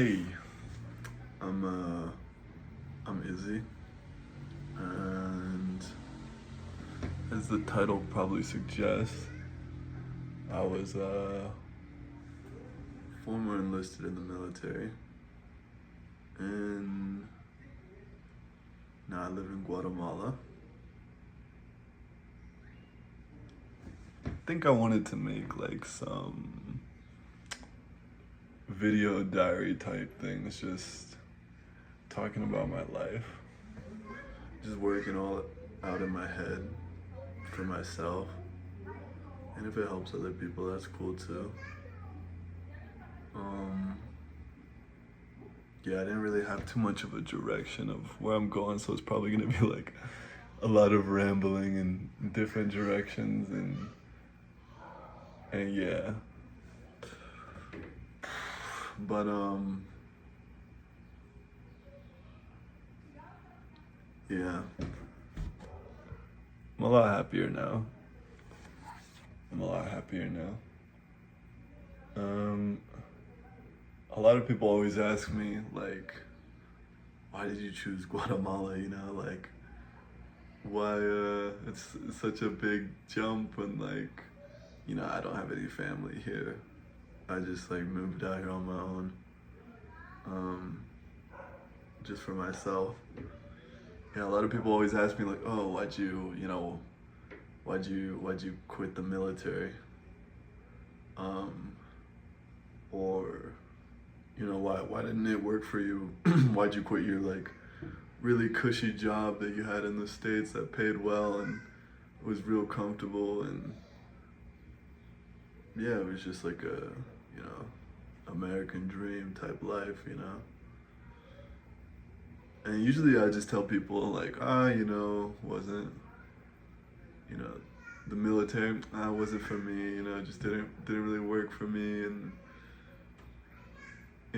Hey, I'm I'm Izzy, and as the title probably suggests, I was former enlisted in the military, and now I live in Guatemala. I think I wanted to make like some video diary type things, just talking about my life, just working all out in my head for myself. And if it helps other people, that's cool too. Um, yeah, I didn't really have too much of a direction of where I'm going, so it's probably gonna be like a lot of rambling in different directions and yeah. But yeah. I'm a lot happier now. I'm a lot happier now. A lot of people always ask me, like, why did you choose Guatemala? Like, why, it's such a big jump, and, like, I don't have any family here. I just, like, moved out here on my own, just for myself. Yeah, a lot of people always ask me, like, oh, why'd you quit the military? Or why didn't it work for you? Why'd you quit your like really cushy job that you had in the States that paid well and was real comfortable, and yeah, it was just like a American dream type life. And usually I just tell people like, wasn't, you know, the military, wasn't for me, just didn't really work for me. And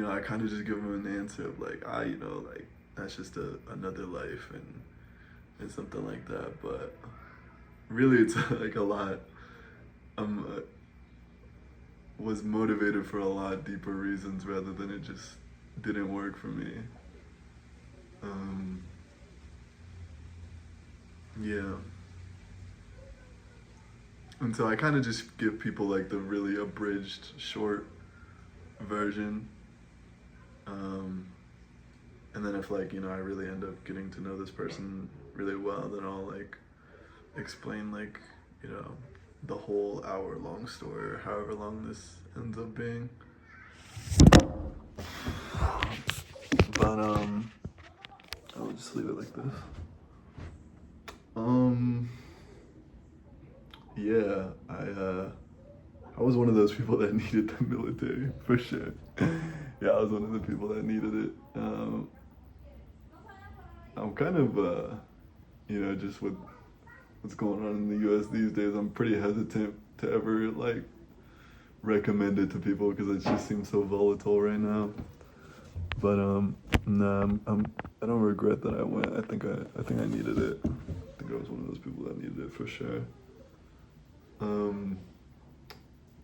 I kind of just give them an answer of like, like that's just another life and something like that. But really, it's like a lot. Was motivated for a lot deeper reasons rather than it just didn't work for me. Yeah. And so I kind of just give people like the really abridged, short version. And then if like, I really end up getting to know this person really well, then I'll like explain like, the whole hour-long story or however long this ends up being. But I'll just leave it like this. Yeah, I was one of those people that needed the military for sure. Yeah, I was one of the people that needed it. I'm kind of just with what's going on in the U.S. these days, I'm pretty hesitant to ever like recommend it to people because it just seems so volatile right now. But nah, I don't regret that I went. I think I needed it. I think I was one of those people that needed it for sure.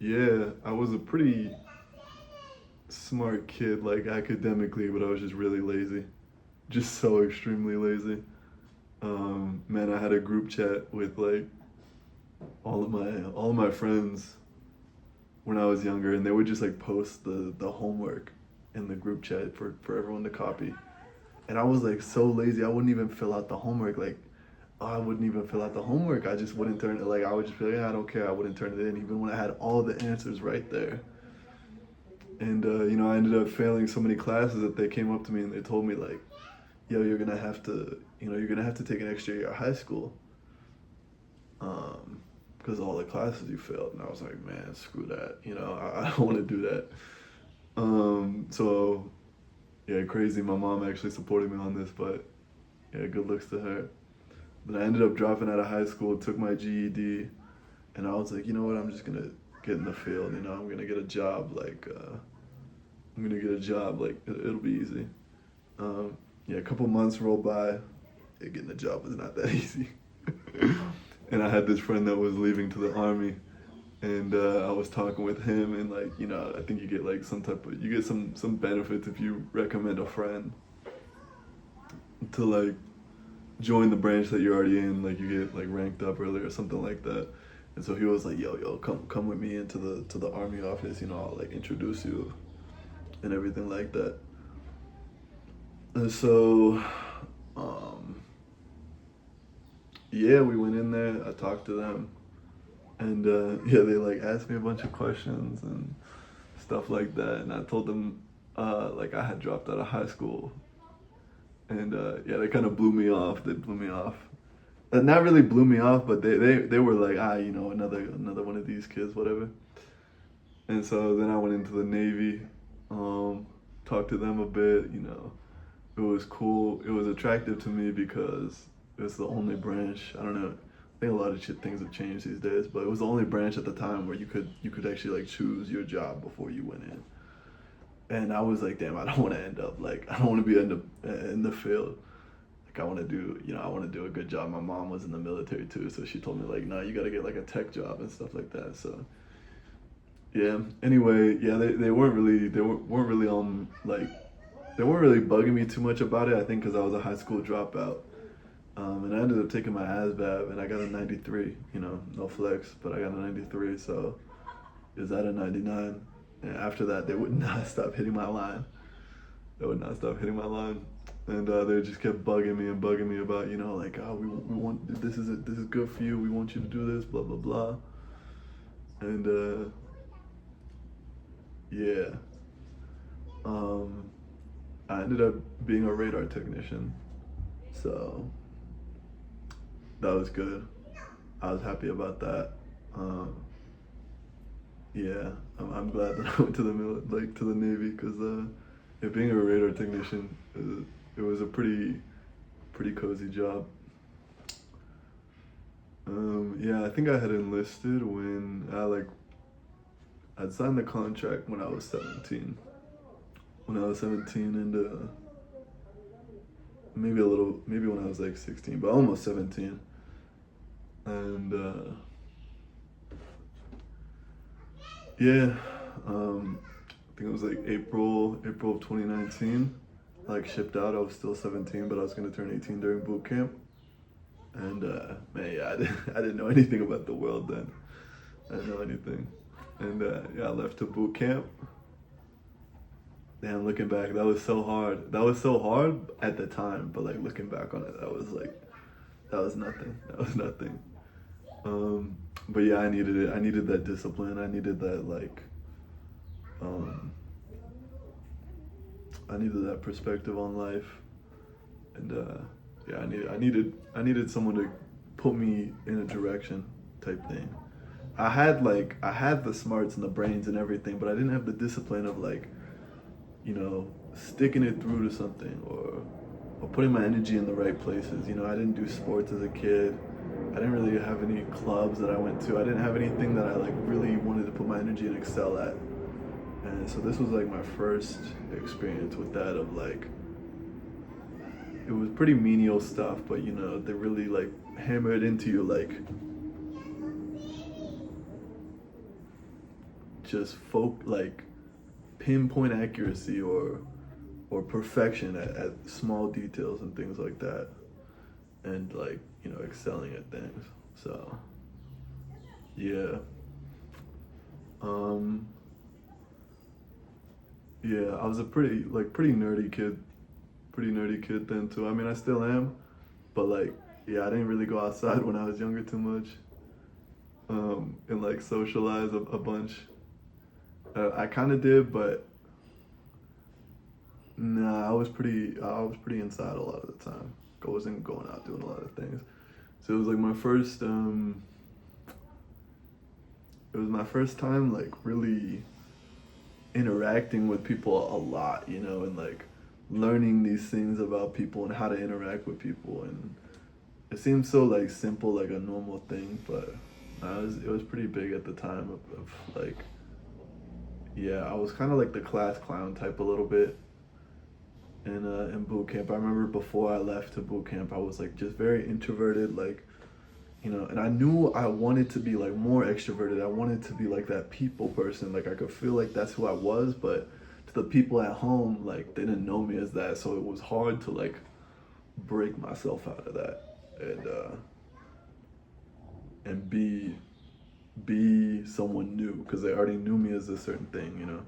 Yeah, I was a pretty smart kid, like academically, but I was just really lazy. Just so extremely lazy. Man, I had a group chat with like all of my friends when I was younger, and they would just like post the homework in the group chat for everyone to copy. And I was like so lazy, I wouldn't even fill out the homework. Like, I wouldn't even fill out the homework. I just wouldn't turn it. Like, I would just be like, I don't care. I wouldn't turn it in, even when I had all the answers right there. And I ended up failing so many classes that they came up to me and they told me like, yo, you're gonna have to take an extra year of high school, because all the classes you failed. And I was like, man, screw that. I don't want to do that. So yeah, crazy. My mom actually supported me on this, but yeah, good looks to her. But I ended up dropping out of high school, took my GED, and I was like, you know what? I'm just gonna get in the field. I'm gonna get a job. Like, it'll be easy. Yeah, a couple months rolled by. Yeah, getting a job was not that easy. And I had this friend that was leaving to the army, And I was talking with him, and like, you know, I think you get like you get some benefits if you recommend a friend to like join the branch that you're already in. Like you get like ranked up early or something like that. And so he was like, yo, come with me into the army office. You know, I'll like introduce you and everything like that. And so, um, yeah, we went in there. I talked to them, and yeah, they like asked me a bunch of questions and stuff like that. And I told them like I had dropped out of high school, and yeah, they kind of blew me off. They blew me off. Not really blew me off, but they were like, you know, another one of these kids, whatever. And so then I went into the Navy, talked to them a bit. You know, it was cool. It was attractive to me because it's the only branch. I don't know. I think a lot of things have changed these days, but it was the only branch at the time where you could actually like choose your job before you went in. And I was like, damn, I don't want to end up like I don't want to be in the field. Like I want to do, you know, I want to do a good job. My mom was in the military too, so she told me like, no, you got to get like a tech job and stuff like that. So yeah. Anyway, yeah, they weren't really like they weren't really bugging me too much about it. I think because I was a high school dropout, and I ended up taking my ASVAB and I got a 93. You know, no flex, but I got a 93. So is that a 99? And after that, they would not stop hitting my line. They would not stop hitting my line, and they just kept bugging me about, you know, like, oh, we want this is good for you. We want you to do this, blah blah blah, and yeah, um, I ended up being a radar technician, so that was good. I was happy about that. Um, yeah, I'm glad that I went to to the Navy, because yeah, being a radar technician, it was a pretty cozy job. Yeah, I think I had enlisted when I'd signed the contract when I was 17. When I was 17, and maybe when I was like 16, but almost 17. And yeah, I think it was like April of 2019. I like shipped out. I was still 17, but I was gonna turn 18 during boot camp. And man, yeah, I didn't know anything about the world then. I didn't know anything. And yeah, I left to boot camp. Damn, looking back, that was so hard. That was so hard at the time, but like looking back on it, that was nothing. That was nothing. But yeah, I needed it. I needed that discipline. I needed that um, I needed that perspective on life, and yeah, I needed someone to put me in a direction, type thing. I had the smarts and the brains and everything, but I didn't have the discipline of like, you know, sticking it through to something, or putting my energy in the right places. You know, I didn't do sports as a kid. I didn't really have any clubs that I went to. I didn't have anything that I like really wanted to put my energy and excel at. And so this was like my first experience with that, of like, it was pretty menial stuff, but you know, they really like hammered into you like just like pinpoint accuracy, or perfection at small details and things like that, and like, you know, excelling at things. So yeah, um yeah, I was a pretty nerdy kid then too. I mean, I still am, but like, yeah, I didn't really go outside when I was younger too much, and like socialize a bunch. I kind of did, but nah, I was pretty inside a lot of the time. I wasn't going out doing a lot of things. So it was like it was my first time like really interacting with people a lot, you know, and like learning these things about people and how to interact with people. And it seems so like simple, like a normal thing, but it was pretty big at the time of like, yeah, I was kind of like the class clown type a little bit in boot camp. I remember before I left to boot camp, I was like just very introverted, like, you know, and I knew I wanted to be like more extroverted. I wanted to be like that people person. Like I could feel like that's who I was, but to the people at home, like they didn't know me as that, so it was hard to like break myself out of that and be someone new because they already knew me as a certain thing, you know.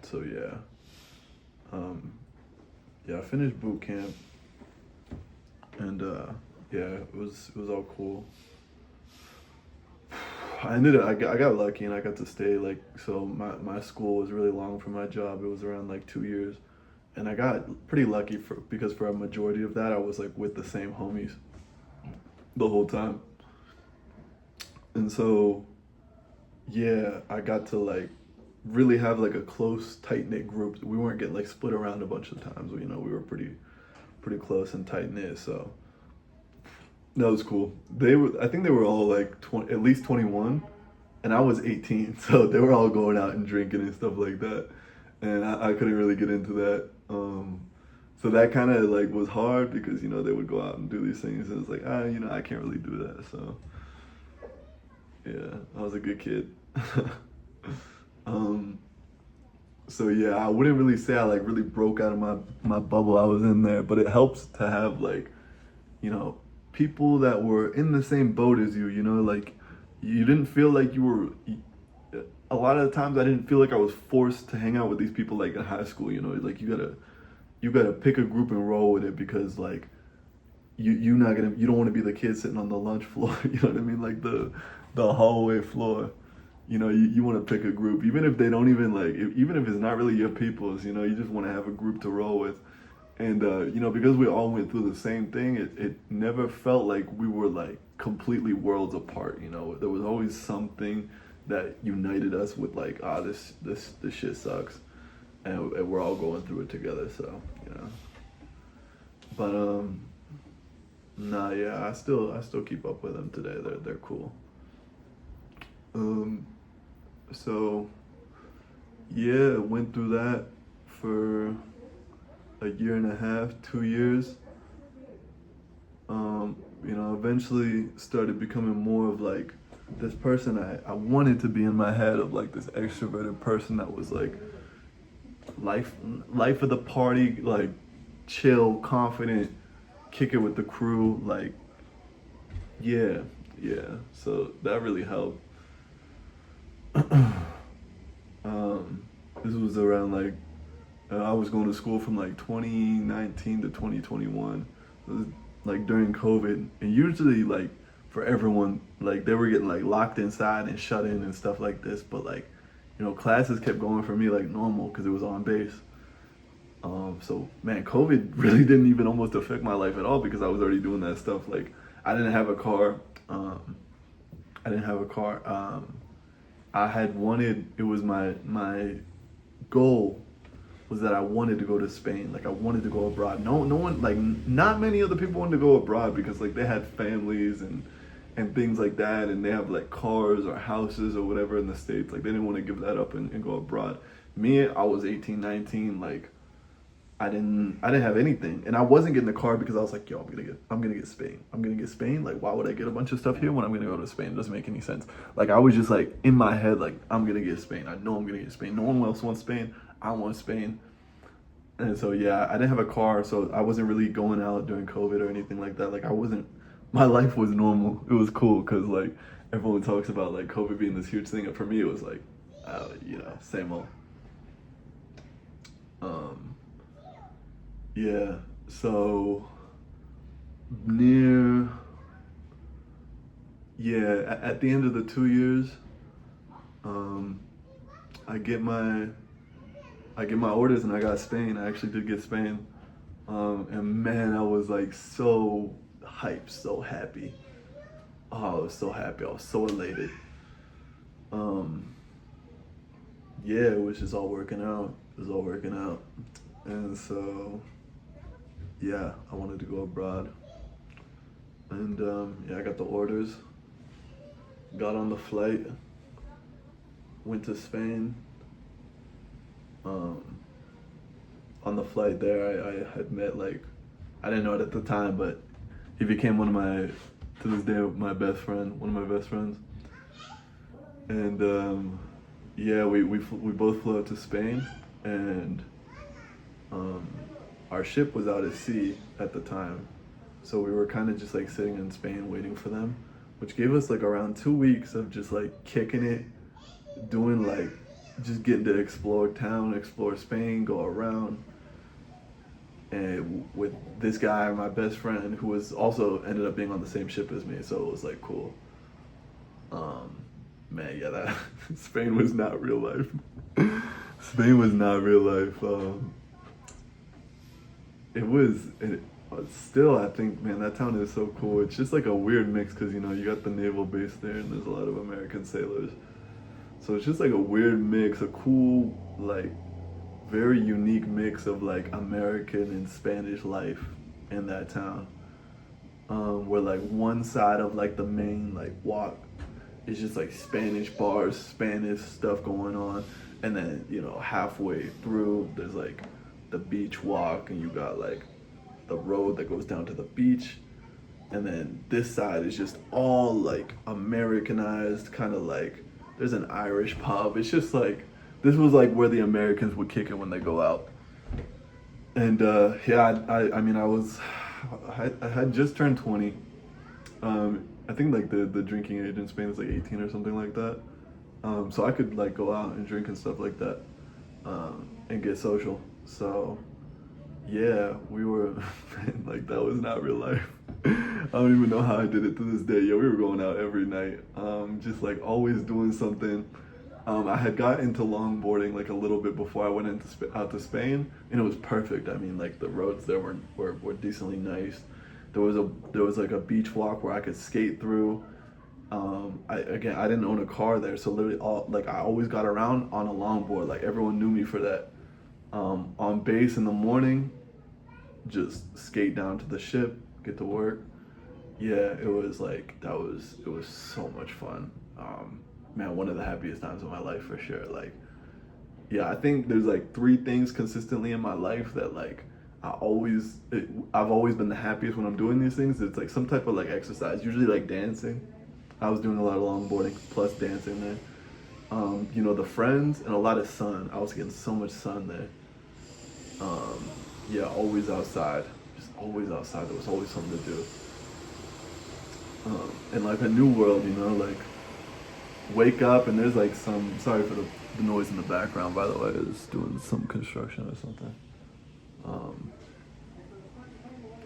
So yeah, yeah, I finished boot camp, and yeah, it was all cool. I got lucky and I got to stay like so my school was really long for my job. It was around like 2 years, and I got pretty lucky because for a majority of that I was like with the same homies the whole time, and so yeah, I got to like really have like a close tight knit group. We weren't getting like split around a bunch of times. You know, we were pretty close and tight knit. So that was cool. I think they were all like 20, at least 21, and I was 18. So they were all going out and drinking and stuff like that, and I couldn't really get into that. So that kind of like was hard because you know they would go out and do these things, and it's like you know I can't really do that. So yeah, I was a good kid. So yeah, I wouldn't really say I like really broke out of my bubble. I was in there, but it helps to have like, you know, people that were in the same boat as you. You know, like you didn't feel like you were. A lot of the times, I didn't feel like I was forced to hang out with these people like in high school. You know, like you gotta pick a group and roll with it because like you don't want to be the kid sitting on the lunch floor. You know what I mean? Like the hallway floor. You know, you want to pick a group, even if they don't even like, even if it's not really your people's, you know, you just want to have a group to roll with. And, you know, because we all went through the same thing, it never felt like we were like completely worlds apart, you know. There was always something that united us with like, this shit sucks. And we're all going through it together, so, you know. But, nah, yeah, I still keep up with them today. They're cool. So yeah, went through that for a year and a half, 2 years. You know, eventually started becoming more of like this person I wanted to be in my head of like this extroverted person that was like life of the party, like chill, confident, kick it with the crew, like yeah. So that really helped. This was around like I was going to school from like 2019 to 2021. It was like during COVID, and usually like for everyone, like they were getting like locked inside and shut in and stuff like this. But like, you know, classes kept going for me like normal because it was on base. So man, COVID really didn't even almost affect my life at all because I was already doing that stuff. Like I didn't have a car. I had wanted, it was my goal was that I wanted to go to Spain. Like I wanted to go abroad. No one, like not many other people wanted to go abroad because like they had families and things like that, and they have like cars or houses or whatever in the States. Like they didn't want to give that up and go abroad. Me, I was 18, 19, like I didn't have anything, and I wasn't getting a car because I was like, yo, I'm gonna get Spain. I'm gonna get Spain. Like, why would I get a bunch of stuff here when I'm gonna go to Spain? It doesn't make any sense. Like, I was just like in my head, like I'm gonna get Spain. I know I'm gonna get Spain. No one else wants Spain. I want Spain. And so yeah, I didn't have a car, so I wasn't really going out during COVID or anything like that. Like I wasn't. My life was normal. It was cool because like everyone talks about like COVID being this huge thing, and for me it was like, you know, same old. Yeah, so near, yeah, at the end of the 2 years, um, I get my orders and I got Spain. I actually did get Spain, and man, I was like so hyped, so happy. Oh, I was so happy. I was so elated. Um, yeah, it was just all working out. It was all working out, and so yeah, I wanted to go abroad. And yeah, I got the orders, got on the flight, went to Spain. Um, on the flight there, I had met like, I didn't know it at the time, but he became to this day, one of my best friends. And yeah, we both flew out to Spain, and our ship was out at sea at the time, so we were kind of just like sitting in Spain waiting for them, which gave us like around 2 weeks of just like kicking it, doing like just getting to explore town, explore Spain, go around. And with this guy, my best friend, who was also ended up being on the same ship as me, so it was like cool. Man, yeah, that Spain was not real life. Spain was not real life. Still, I think, man, that town is so cool. It's just like a weird mix because, you know, you got the naval base there and there's a lot of American sailors. So it's just like a weird mix, a cool, like, very unique mix of like American and Spanish life in that town. Where like one side of like the main like walk is just like Spanish bars, Spanish stuff going on, and then, you know, halfway through there's like the beach walk, and you got like the road that goes down to the beach, and then this side is just all like Americanized, kind of like there's an Irish pub. It's just like this was like where the Americans would kick it when they go out. And yeah, I mean, I had just turned 20. I think like the drinking age in Spain is like 18 or something like that. So I could like go out and drink and stuff like that, and get social. So yeah, we were, like, that was not real life. I don't even know how I did it to this day. Yo, we were going out every night, just like always doing something. I had got into longboarding like a little bit before I went out to Spain, and it was perfect. I mean, like the roads there were decently nice. There was like a beach walk where I could skate through. I didn't own a car there, so literally I always got around on a longboard. Like everyone knew me for that. On base in the morning, just skate down to the ship, get to work. Yeah, it was so much fun. Man, one of the happiest times of my life for sure. Like, yeah, I think there's like 3 things consistently in my life that like I've always been the happiest when I'm doing these things. It's like some type of like exercise, usually like dancing. I was doing a lot of longboarding plus dancing there. You know, the friends and a lot of sun. I was getting so much sun there. Yeah, always outside, just always outside. There was always something to do. And like a new world, you know, like wake up and there's like sorry for the noise in the background, by the way, it's doing some construction or something.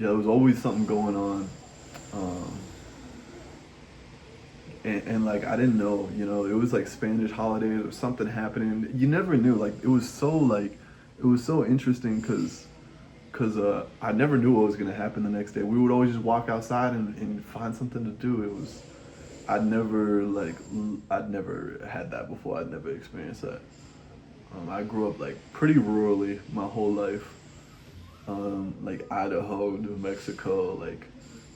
Yeah, there was always something going on. And like I didn't know, you know, it was like Spanish holidays or something happening. You never knew. Like it was so interesting because I never knew what was gonna happen the next day. We would always just walk outside and find something to do. I'd never had that before. I'd never experienced that. I grew up like pretty rurally my whole life. Like Idaho, New Mexico, like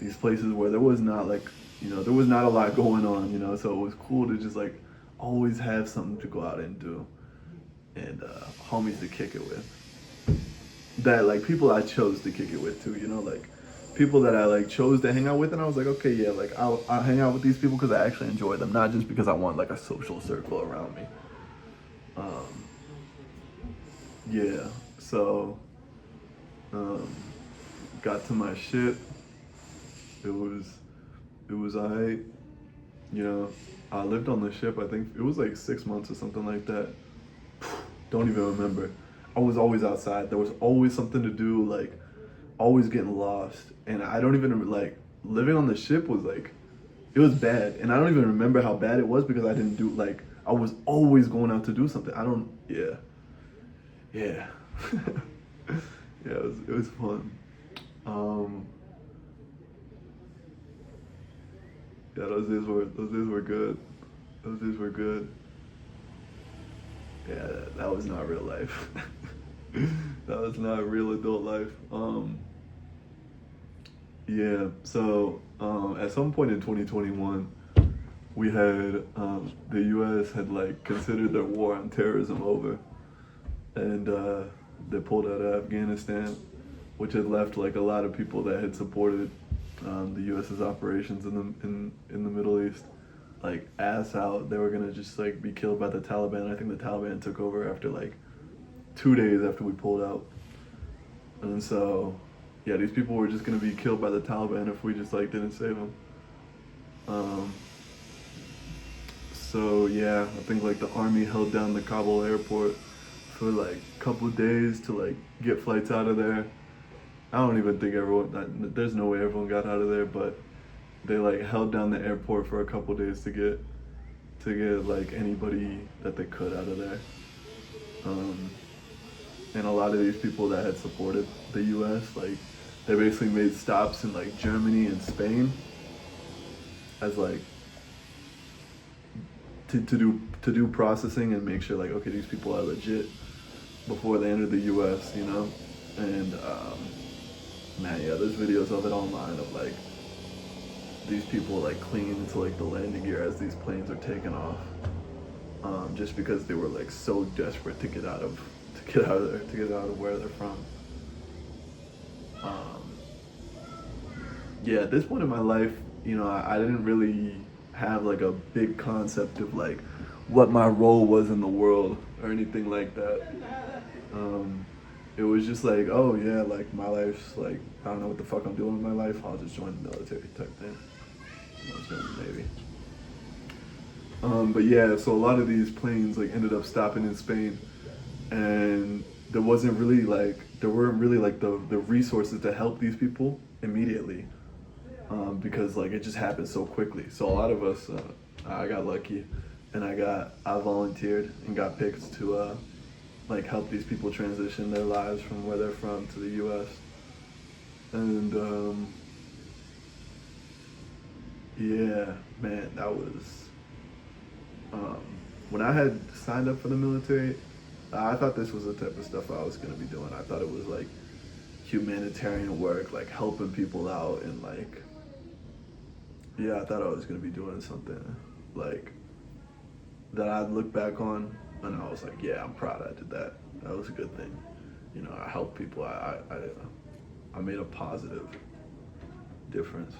these places where there was not like, you know, there was not a lot going on, you know, so it was cool to just like always have something to go out and do, and homies to kick it with. That like people I chose to kick it with too, you know, like people that I like chose to hang out with, and I was like, okay, yeah, like I'll hang out with these people because I actually enjoy them, not just because I want like a social circle around me. Yeah, so got to my ship. It was I, you know, I lived on the ship. I think it was like 6 months or something like that. Don't even remember. I was always outside. There was always something to do, like always getting lost. And I don't even like living on the ship was like, it was bad. And I don't even remember how bad it was because I didn't do like, I was always going out to do something. Yeah. Yeah, it was fun. Yeah, those days were good. Those days were good. Yeah, that was not real life. That was not real adult life. Yeah, so at some point in 2021, we had the U.S. had like considered their war on terrorism over, and they pulled out of Afghanistan, which had left like a lot of people that had supported the U.S.'s operations in the Middle East, like ass out. They were gonna just like be killed by the Taliban. I think the Taliban took over after like 2 days after we pulled out, and so yeah, these people were just gonna be killed by the Taliban if we just like didn't save them. Um, so yeah, I think like the army held down the Kabul airport for like a couple of days to like get flights out of there. I don't even think there's no way everyone got out of there, but they like held down the airport for a couple of days to get like anybody that they could out of there. And a lot of these people that had supported the U.S., like they basically made stops in like Germany and Spain as like to do processing and make sure like, okay, these people are legit before they enter the U.S., you know. And man, yeah, there's videos of it online of like these people like clinging into like the landing gear as these planes are taking off, just because they were like so desperate to get out of there, to get out of where they're from. Yeah, at this point in my life, you know, I didn't really have like a big concept of like what my role was in the world or anything like that. It was just like, oh yeah, like my life's like, I don't know what the fuck I'm doing with my life. I'll just join the military type thing. I was joining the Navy. But yeah, so a lot of these planes like ended up stopping in Spain, and there weren't really like the resources to help these people immediately, because like it just happened so quickly. So a lot of us, I got lucky, and I volunteered and got picked to like help these people transition their lives from where they're from to the U.S. And yeah, man, that was when I had signed up for the military. I thought this was the type of stuff I was gonna be doing. I thought it was like humanitarian work, like helping people out, and like, yeah, I thought I was gonna be doing something like that I'd look back on and I was like, yeah, I'm proud I did that. That was a good thing. You know, I helped people. I made a positive difference.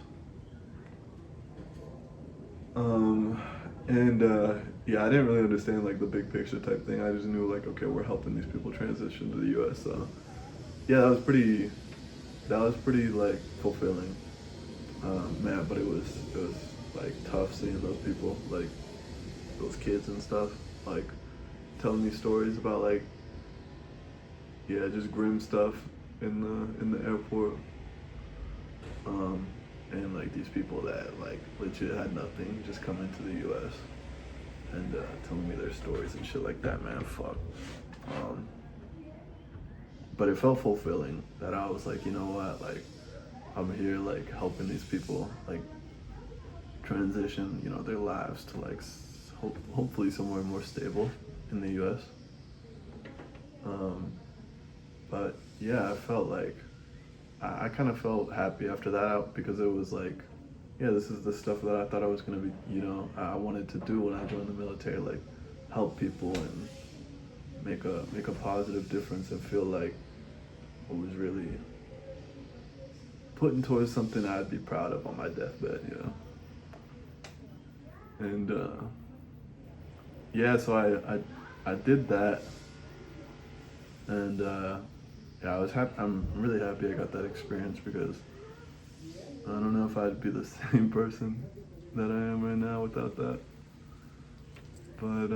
Yeah, I didn't really understand like the big picture type thing. I just knew like, okay, we're helping these people transition to the U.S. So yeah, that was pretty like fulfilling, man. But it was like tough seeing those people, like those kids and stuff, like telling me stories about like, yeah, just grim stuff in the airport, and like these people that like legit had nothing just come into the U.S. and telling me their stories and shit like that, man. Fuck. But it felt fulfilling that I was like, you know what, like I'm here like helping these people like transition, you know, their lives to like hopefully somewhere more stable in the U.S. But yeah, I felt like I kind of felt happy after that because it was like, yeah, this is the stuff that I thought I was gonna be, you know, I wanted to do when I joined the military, like help people and make a positive difference and feel like I was really putting towards something I'd be proud of on my deathbed, you know. And yeah, so I did that, and yeah, I was happy. I'm really happy I got that experience because I don't know if I'd be the same person that I am right now without that. But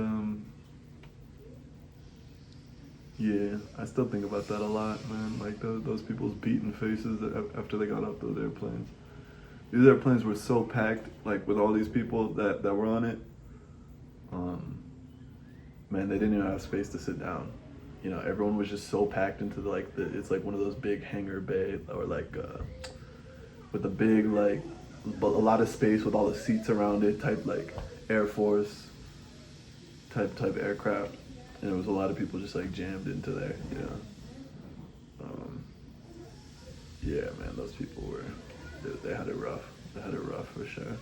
yeah, I still think about that a lot, man. Like those people's beaten faces after they got off those airplanes. These airplanes were so packed, like with all these people that were on it. Man, they didn't even have space to sit down. You know, everyone was just so packed into it's like one of those big hangar bay or like with a big like a lot of space with all the seats around it type like Air Force type aircraft, and there was a lot of people just like jammed into there. You know, yeah, man, those people they had it rough. They had it rough for sure.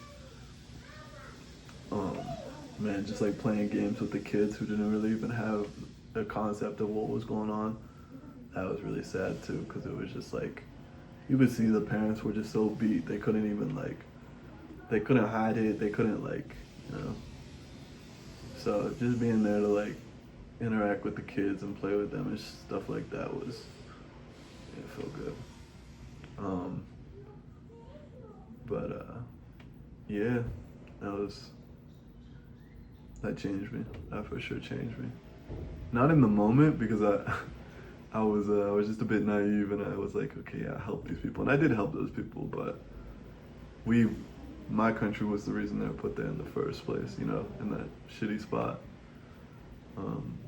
Man, just like playing games with the kids who didn't really even have a concept of what was going on. That was really sad too, because it was just like, you could see the parents were just so beat they couldn't even like they couldn't hide it. They couldn't like you know. So just being there to like interact with the kids and play with them and stuff like that was it felt good. Um, but yeah, that was that changed me. That for sure changed me. Not in the moment because I was just a bit naive and I was like, okay, yeah, I help these people and I did help those people, but we my country was the reason they were put there in the first place, you know, in that shitty spot. Um,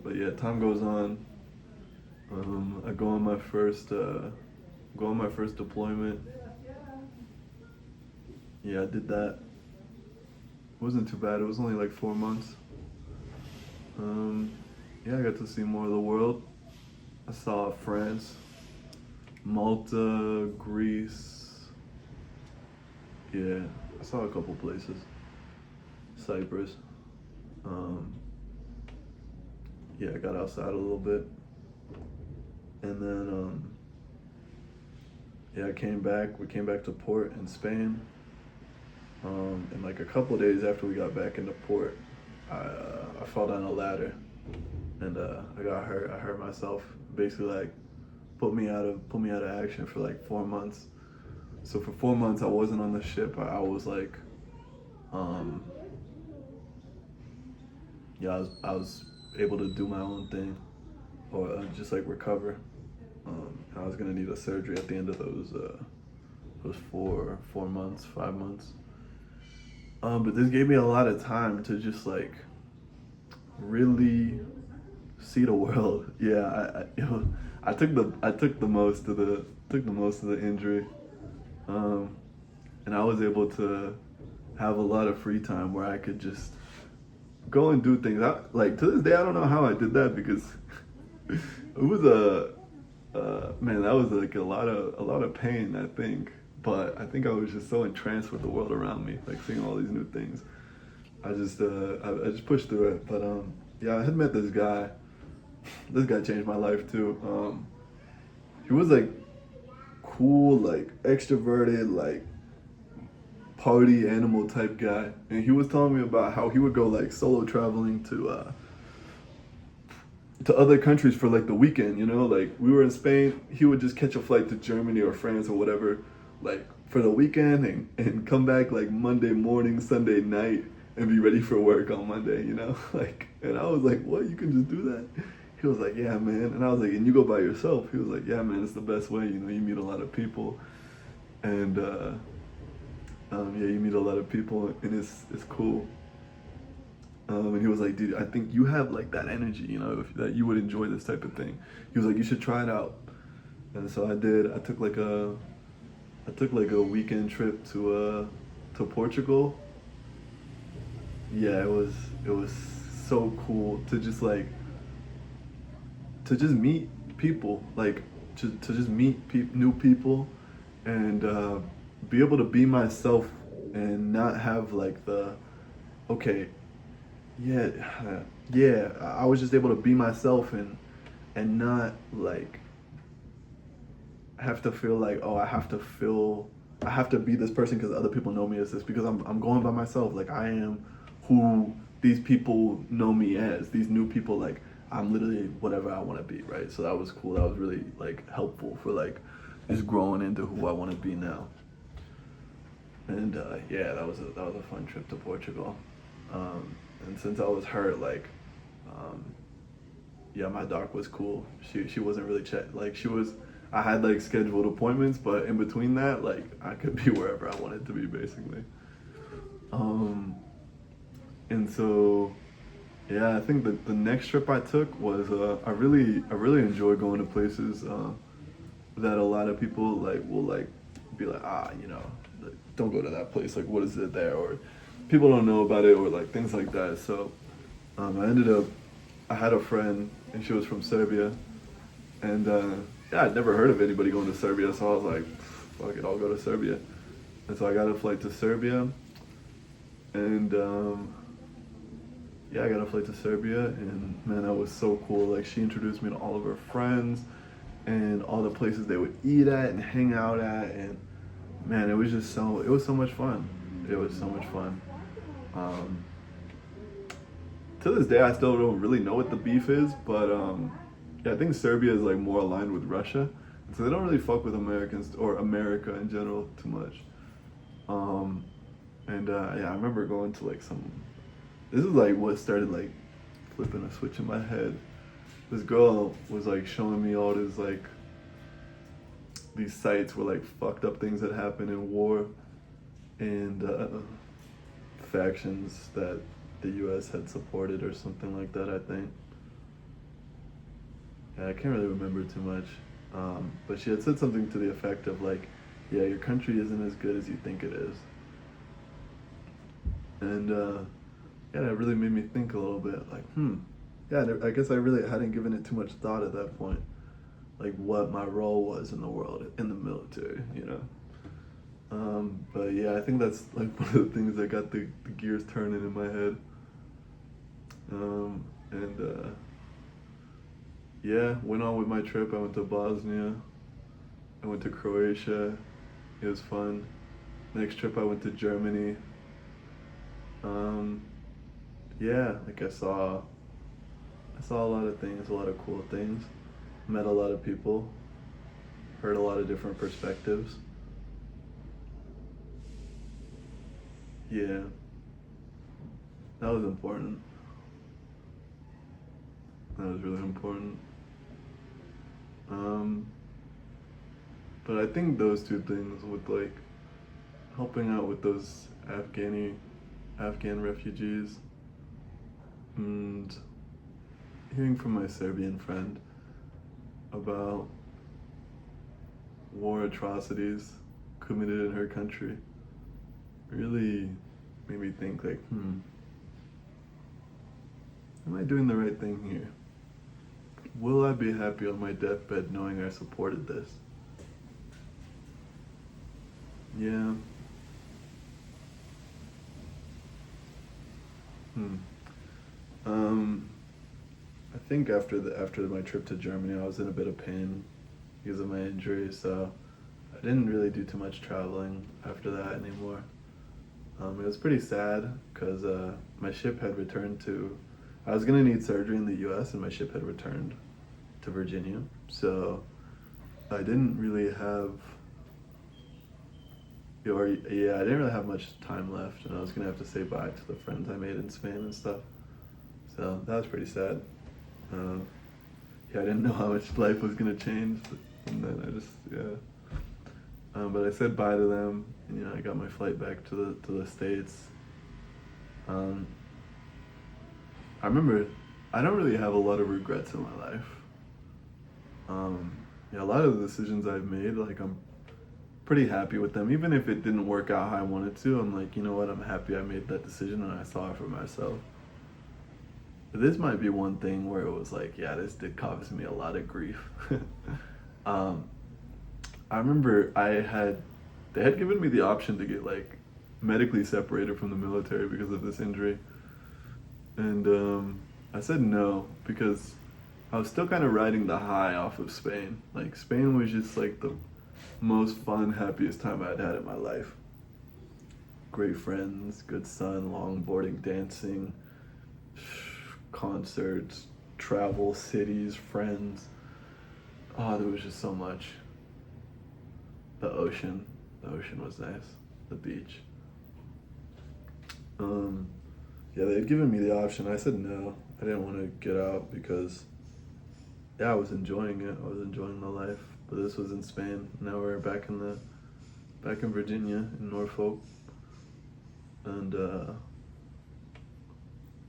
but yeah, time goes on. I go on my first deployment. Yeah, I did that. It wasn't too bad. It was only like 4 months. Um, yeah, I got to see more of the world. I saw France, Malta, Greece. Yeah, I saw a couple places. Cyprus. Um, yeah, I got outside a little bit. And then, yeah, I came back. We came back to port in Spain. And like a couple of days after we got back into port, I fell down a ladder and I got hurt. I hurt myself. Basically, like put me out of action for like 4 months. So for 4 months, I wasn't on the ship. I was like, um, yeah, I was able to do my own thing or just like recover. I was gonna need a surgery at the end of those 4 months, 5 months. But this gave me a lot of time to just like really see the world. Yeah, I took the most of the injury, and I was able to have a lot of free time where I could just go and do things. Like to this day, I don't know how I did that because it was man, that was like a lot of pain, I think. But I think I was just so entranced with the world around me, like seeing all these new things. I just pushed through it. But yeah, I had met this guy. This guy changed my life too. He was like cool, like extroverted, like party animal type guy, and he was telling me about how he would go like solo traveling to other countries for like the weekend, you know, like we were in Spain, he would just catch a flight to Germany or France or whatever, like for the weekend and come back like Monday morning, Sunday night and be ready for work on Monday, you know, like, and I was like, what, you can just do that? He was like, yeah, man. And I was like, and you go by yourself? He was like, yeah, man, it's the best way, you know, you meet a lot of people and yeah, you meet a lot of people and it's cool. And he was like, dude, I think you have like that energy, you know, that you would enjoy this type of thing. He was like, you should try it out. And so I did. I took like a weekend trip to Portugal. Yeah, it was so cool to just like to just meet people, like to just meet new people, and be able to be myself and not have like the okay yeah, yeah. I was just able to be myself and not like have to feel like oh I have to be this person because other people know me as this because I'm going by myself. Like I am who these people know me as. These new people, like I'm literally whatever I want to be, right? So that was cool. That was really like helpful for like just growing into who I want to be now. And yeah, that was a fun trip to Portugal. And since I was hurt, like, um, yeah, my doc was cool. She wasn't really like she was. I had like scheduled appointments, but in between that, like I could be wherever I wanted to be, basically. Um, and so, yeah, I think that the next trip I took was I really enjoy going to places that a lot of people like will like be like you know like, don't go to that place, like what is it there, or people don't know about it or like things like that. So I had a friend and she was from Serbia and yeah, I'd never heard of anybody going to Serbia, so I was like fuck it, I'll go to Serbia. And so I got a flight to Serbia and yeah, I got a flight to Serbia and man, that was so cool. Like she introduced me to all of her friends and all the places they would eat at and hang out at, and man, it was so much fun. It was so much fun. To this day, I still don't really know what the beef is, but yeah, I think Serbia is like more aligned with Russia, so they don't really fuck with Americans or America in general too much. Yeah, I remember going to like some. This is like what started like flipping a switch in my head. This girl was like showing me all this like these sites where like fucked up things that happened in war and factions that the U.S. had supported or something like that, I think. Yeah, I can't really remember too much. But she had said something to the effect of like, yeah, your country isn't as good as you think it is. And yeah, that really made me think a little bit like, yeah, I guess I really hadn't given it too much thought at that point. Like what my role was in the world, in the military, you know? But yeah, I think that's like one of the things that got the gears turning in my head. Yeah, went on with my trip. I went to Bosnia. I went to Croatia. It was fun. Next trip I went to Germany. Yeah, like I saw a lot of things, a lot of cool things. Met a lot of people. Heard a lot of different perspectives. Yeah, that was important. That was really important. But I think those two things with like helping out with those Afghan refugees and hearing from my Serbian friend about war atrocities committed in her country really made me think like, am I doing the right thing here? Will I be happy on my deathbed knowing I supported this? Yeah. I think after my trip to Germany, I was in a bit of pain because of my injury, so I didn't really do too much traveling after that anymore. It was pretty sad because my ship had returned to. I was gonna need surgery in the U.S. and my ship had returned to Virginia, so I didn't really have. I didn't really have much time left, and I was gonna have to say bye to the friends I made in Spain and stuff. So that was pretty sad. Yeah, I didn't know how much life was gonna change, and then I just but I said bye to them, and I got my flight back to the States. I remember I don't really have a lot of regrets in my life. A lot of the decisions I've made, like I'm pretty happy with them. Even if it didn't work out how I wanted to, I'm like, you know what, I'm happy I made that decision and I saw it for myself. But this might be one thing where it was like, yeah, this did cause me a lot of grief. I remember they had given me the option to get like medically separated from the military because of this injury. And I said no because I was still kind of riding the high off of Spain. Like Spain was just like the most fun, happiest time I'd had in my life. Great friends, good sun, longboarding, dancing, concerts, travel, cities, friends. Oh, there was just so much. The ocean was nice. The beach. Yeah, they had given me the option. I said no. I didn't want to get out because, yeah, I was enjoying it. I was enjoying the life. But this was in Spain. Now we're back in Virginia, in Norfolk. And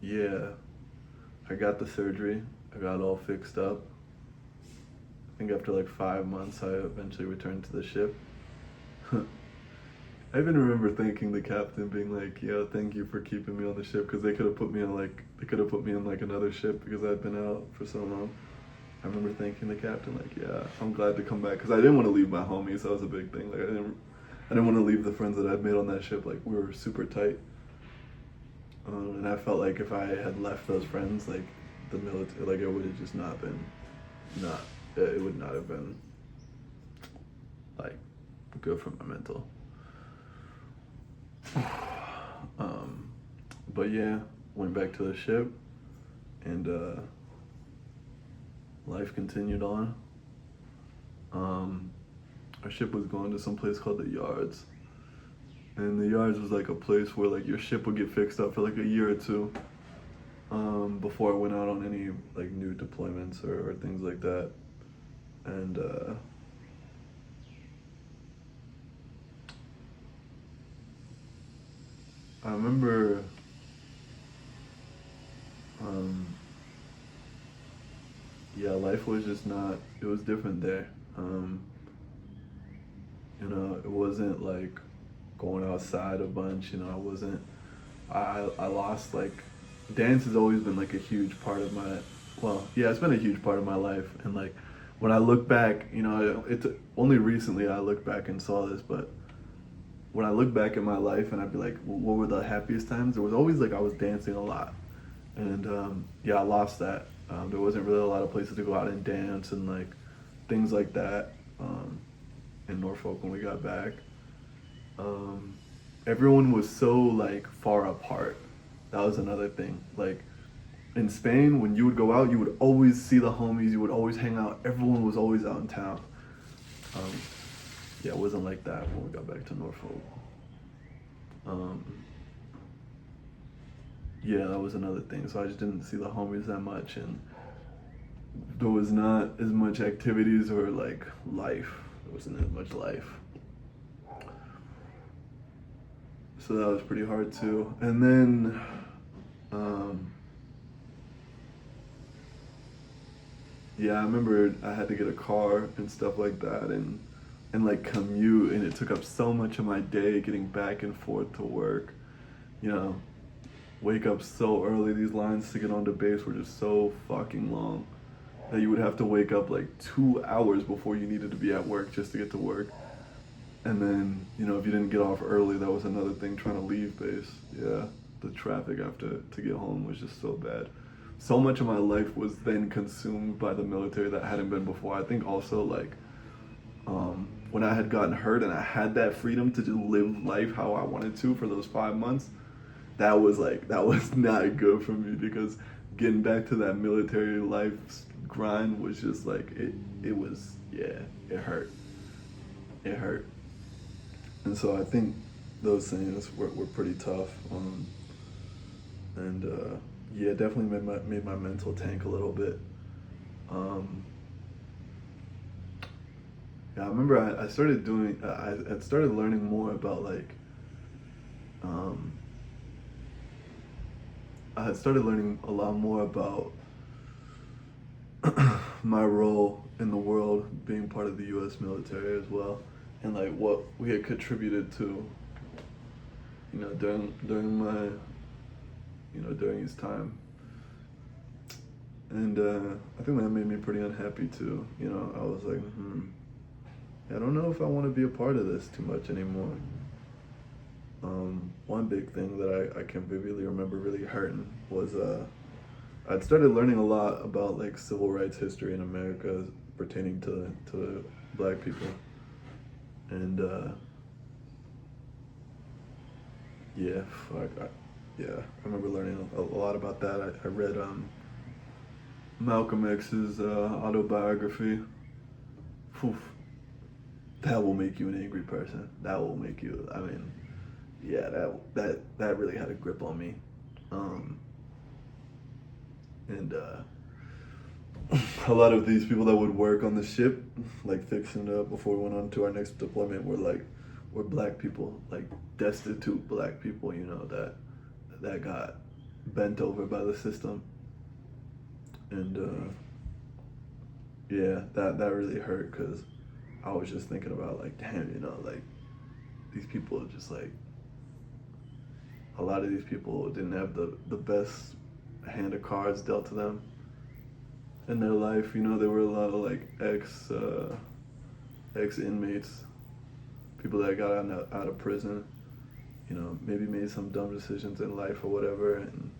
yeah, I got the surgery. I got all fixed up. I think after like 5 months, I eventually returned to the ship. I even remember thanking the captain, being like, "Yo, thank you for keeping me on the ship," because they could have put me in like another ship because I'd been out for so long. I remember thanking the captain, like, "Yeah, I'm glad to come back," because I didn't want to leave my homies. That was a big thing. Like, I didn't want to leave the friends that I'd made on that ship. Like, we were super tight, and I felt like if I had left those friends, like the military, like it would have just not it would not have been like good for my mental. But yeah, went back to the ship, and life continued on. Our ship was going to some place called the Yards, and the Yards was like a place where like your ship would get fixed up for like a year or two, before it went out on any like new deployments or things like that. And I remember yeah, life was just not, it was different there. It wasn't like going outside a bunch, I wasn't, I lost like, dance has always been like a huge part of my, well, yeah, it's been a huge part of my life. And like, when I look back, it's only recently I looked back and saw this, but when I look back at my life and I'd be like, what were the happiest times? There was always like, I was dancing a lot. And yeah, I lost that. There wasn't really a lot of places to go out and dance and like things like that in Norfolk when we got back. Everyone was so like far apart. That was another thing. Like in Spain, when you would go out, you would always see the homies. You would always hang out. Everyone was always out in town. Yeah, it wasn't like that when we got back to Norfolk. Yeah, that was another thing. So I just didn't see the homies that much, and there was not as much activities or like life. There wasn't as much life. So that was pretty hard too. And then, yeah, I remember I had to get a car and stuff like that, and like commute, and it took up so much of my day getting back and forth to work. Wake up so early. These lines to get onto base were just so fucking long that you would have to wake up like 2 hours before you needed to be at work just to get to work. And then, if you didn't get off early, that was another thing, trying to leave base. Yeah, the traffic after to get home was just so bad. So much of my life was then consumed by the military that hadn't been before. I think also like when I had gotten hurt and I had that freedom to just live life how I wanted to for those 5 months, that was not good for me, because getting back to that military life grind was just like, it was, yeah, it hurt. It hurt. And so I think those things were pretty tough. Yeah, definitely made my mental tank a little bit. Yeah, I remember I started doing, I started learning more about like, I had started learning a lot more about my role in the world, being part of the U.S. military as well, and like what we had contributed to, during my, during his time. And I think that made me pretty unhappy too. I was like, I don't know if I want to be a part of this too much anymore. One big thing that I can vividly remember really hurting was I'd started learning a lot about like civil rights history in America pertaining to black people. And yeah, I remember learning a lot about that. I read Malcolm X's autobiography. Phew. That will make you an angry person. That will make you, yeah, that really had a grip on me. And a lot of these people that would work on the ship, like fixing it up before we went on to our next deployment, were black people, like destitute black people, that got bent over by the system. And yeah, that really hurt, because I was just thinking about like, damn, like these people just like, a lot of these people didn't have the best hand of cards dealt to them in their life. There were a lot of like ex inmates, people that got out of prison, maybe made some dumb decisions in life or whatever, and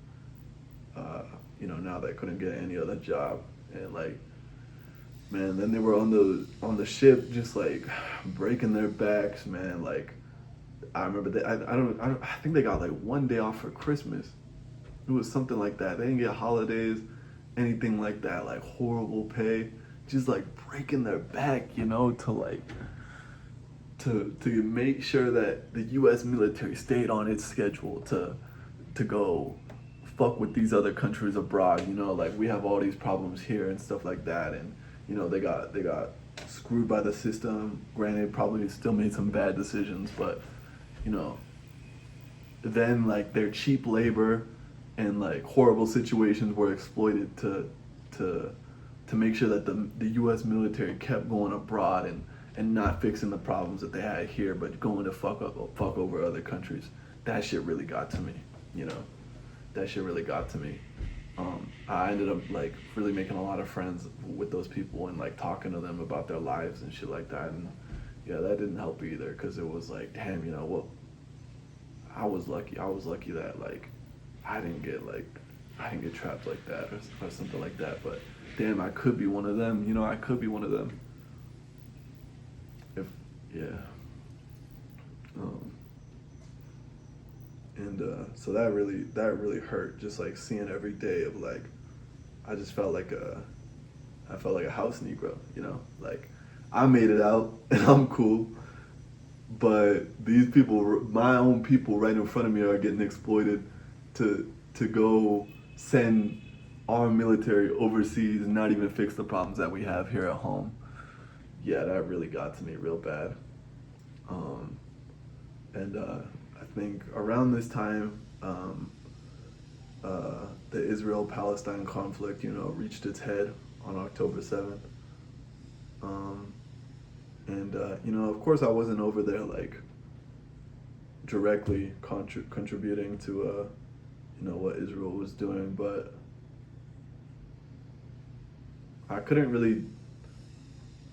now they couldn't get any other job, and like man. Then they were on the ship, just like breaking their backs, man. Like I remember that. I think they got like 1 day off for Christmas. It was something like that. They didn't get holidays, anything like that. Like horrible pay, just like breaking their back, to like to make sure that the U.S. military stayed on its schedule to go fuck with these other countries abroad. Like we have all these problems here and stuff like that, and they got screwed by the system. Granted, probably still made some bad decisions, but you know, then like their cheap labor and like horrible situations were exploited to make sure that the U.S. military kept going abroad and not fixing the problems that they had here, but going to fuck over other countries. That shit really got to me, That shit really got to me. I ended up like really making a lot of friends with those people and like talking to them about their lives and shit like that. And yeah, that didn't help either, because it was like, damn, well, I was lucky. I was lucky that like I didn't get trapped like that or something like that. But damn, I could be one of them. I could be one of them. If yeah. So that really hurt. Just like seeing every day of like, I just felt like a house Negro. Like I made it out and I'm cool, but these people, my own people, right in front of me, are getting exploited to go send our military overseas and not even fix the problems that we have here at home. Yeah, that really got to me real bad. And I think around this time, the Israel-Palestine conflict, reached its head on October 7th. Of course I wasn't over there like directly contributing to, what Israel was doing, but I couldn't really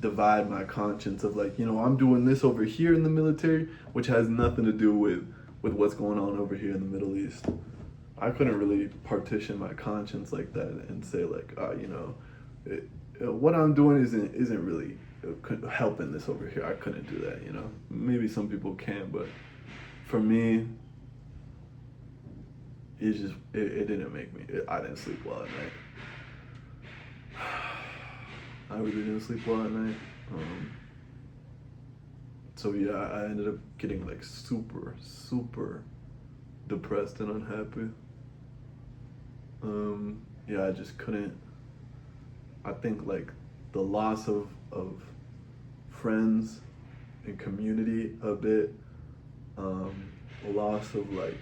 divide my conscience of like, I'm doing this over here in the military, which has nothing to do with what's going on over here in the Middle East. I couldn't really partition my conscience like that and say like, what I'm doing isn't really helping this over here. I couldn't do that, Maybe some people can, but for me, it didn't make me. I didn't sleep well at night. I really didn't sleep well at night. So yeah, I ended up getting like super, super depressed and unhappy. Yeah, I just couldn't. I think like the loss of friends and community a bit, loss of like,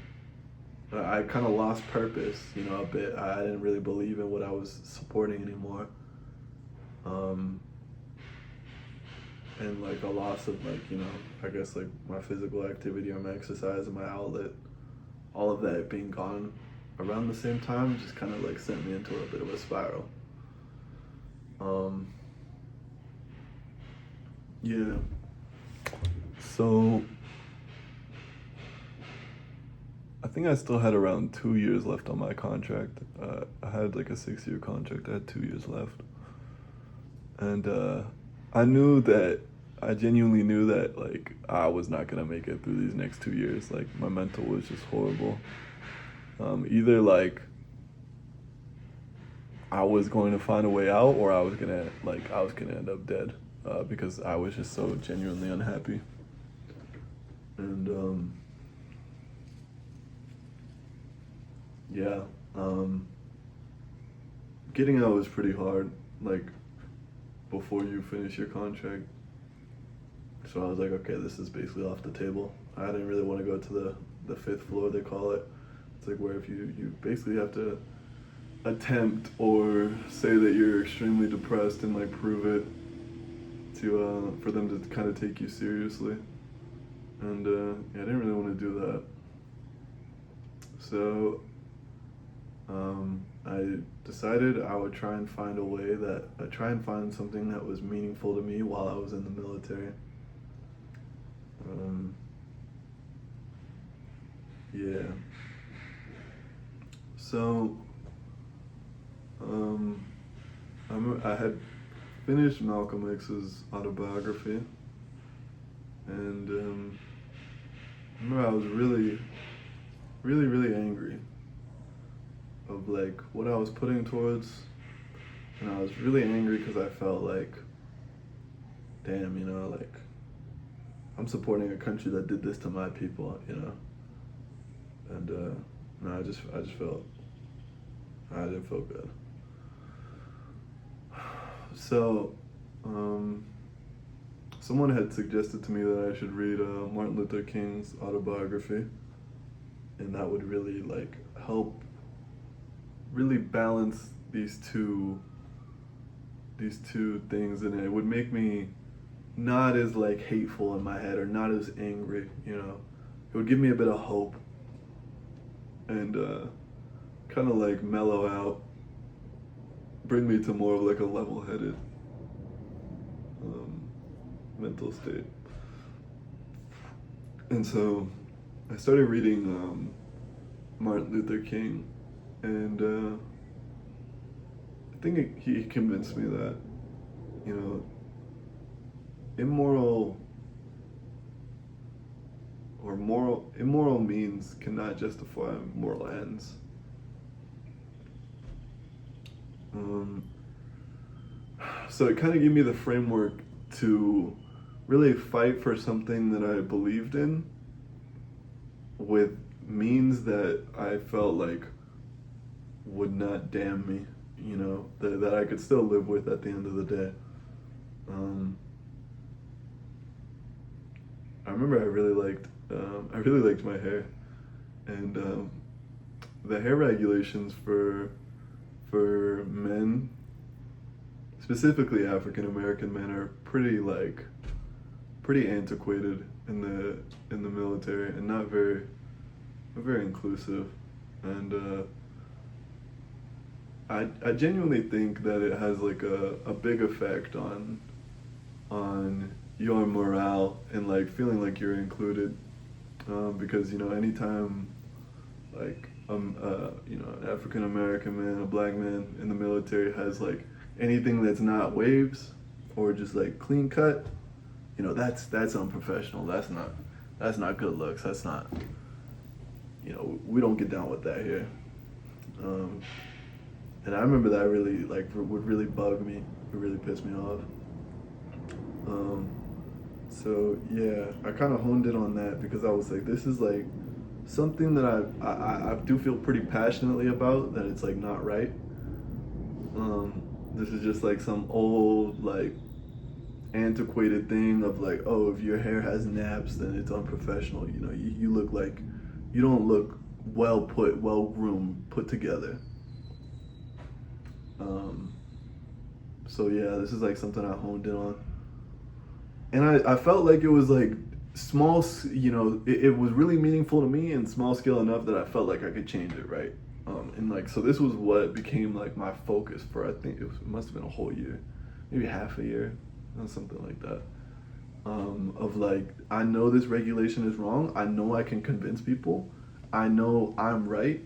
I kind of lost purpose, a bit. I didn't really believe in what I was supporting anymore. And like a loss of like, I guess like my physical activity or my exercise and my outlet, all of that being gone around the same time just kind of like sent me into a bit of a spiral. Yeah. So I think I still had around 2 years left on my contract. I had like a 6-year contract. I had 2 years left. And I genuinely knew that like I was not gonna make it through these next 2 years. Like my mental was just horrible. Either like I was going to find a way out, or I was gonna end up dead, because I was just so genuinely unhappy. And yeah, getting out was pretty hard. Like before you finish your contract. So I was like, okay, this is basically off the table. I didn't really want to go to the 5th floor, they call it. It's like where if you basically have to attempt or say that you're extremely depressed and like prove it to for them to kind of take you seriously. And yeah, I didn't really want to do that. So I decided I would try and find something that was meaningful to me while I was in the military. Yeah. So I had finished Malcolm X's autobiography, and I remember I was really, really, really angry of like what I was putting towards, and I was really angry because I felt like, damn, like I'm supporting a country that did this to my people, and no, I just felt I didn't feel good. So, someone had suggested to me that I should read Martin Luther King's autobiography, and that would really like help really balance these two things, and it would make me not as like hateful in my head or not as angry, It would give me a bit of hope and kind of like mellow out, bring me to more of like a level-headed mental state. And so I started reading Martin Luther King, and I think he convinced me that, immoral means cannot justify moral ends. So it kind of gave me the framework to really fight for something that I believed in with means that I felt like would not damn me, that I could still live with at the end of the day. I remember I really liked my hair, and the hair regulations for men, specifically African American men, are pretty antiquated in the military and not very inclusive, and I genuinely think that it has like a big effect on your morale and like feeling like you're included, because anytime like an African American man, a black man in the military has like anything that's not waves or just like clean cut, that's unprofessional. That's not good looks. That's not, we don't get down with that here. And I remember that really would really bug me. It really pissed me off. So yeah, I kind of honed in on that because I was like, this is like something that I do feel pretty passionately about, that it's like not right. This is just like some old like antiquated thing of like, oh, if your hair has naps, then it's unprofessional. You look like you don't look well groomed, put together. So yeah, this is like something I honed in on. And I felt like it was like small, it was really meaningful to me and small scale enough that I felt like I could change it, right? And like, so this was what became like my focus for, I think it must have been a whole year, maybe half a year, or something like that. Of like, I know this regulation is wrong. I know I can convince people. I know I'm right.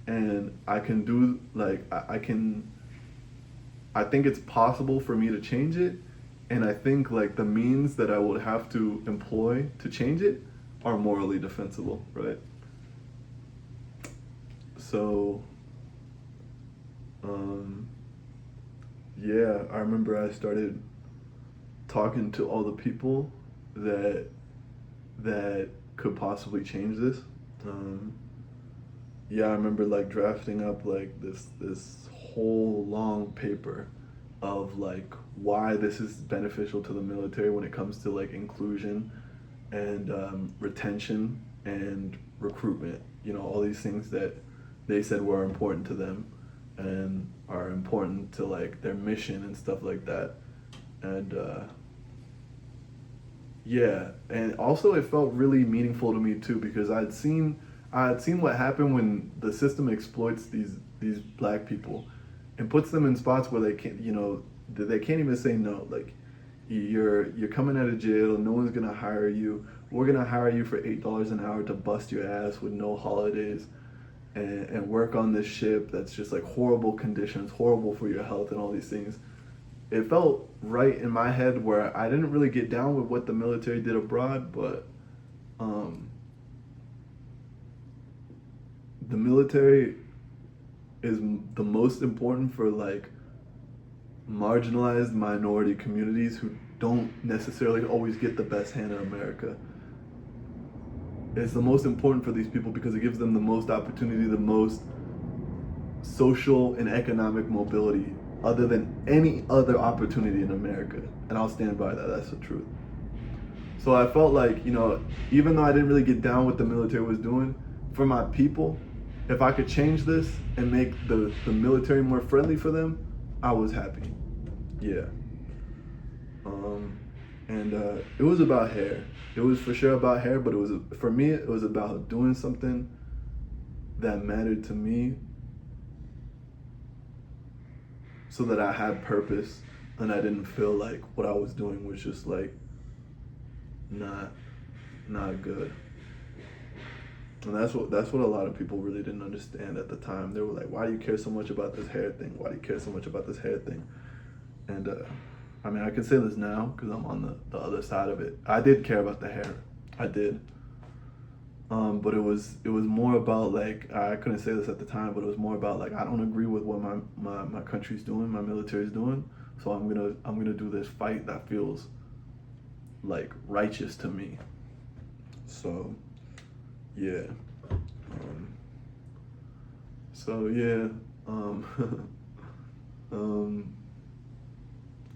And I can do, like, I think it's possible for me to change it. And I think like the means that I would have to employ to change it are morally defensible, right? So, yeah, I remember I started talking to all the people that could possibly change this. Yeah, I remember like drafting up like this whole long paper of like why this is beneficial to the military when it comes to like inclusion and retention and recruitment. All these things that they said were important to them and are important to like their mission and stuff like that. And yeah, and also it felt really meaningful to me too, because I had seen what happened when the system exploits these black people and puts them in spots where they can't, they can't even say no. Like, you're coming out of jail, no one's gonna hire you. We're gonna hire you for $8 an hour to bust your ass with no holidays and work on this ship that's just like horrible conditions, horrible for your health and all these things. it felt right in my head where I didn't really get down with what the military did abroad, but the military is the most important for like marginalized minority communities who don't necessarily always get the best hand in America. It's the most important for these people because it gives them the most opportunity, the most social and economic mobility other than any other opportunity in America. And I'll stand by that, that's the truth. So I felt like, even though I didn't really get down what the military was doing, for my people, if I could change this and make the military more friendly for them, I was happy. Yeah. And it was about hair. It was for sure about hair, but for me, it was about doing something that mattered to me so that I had purpose and I didn't feel like what I was doing was just like not good. And that's what a lot of people really didn't understand at the time. They were like, why do you care so much about this hair thing? Why do you care so much about this hair thing? And I mean, I can say this now because I'm on the other side of it. I did care about the hair. I did. But it was more about like, I couldn't say this at the time, but it was more about like, I don't agree with what my country's doing, my military's doing. So I'm gonna do this fight that feels like righteous to me. So yeah.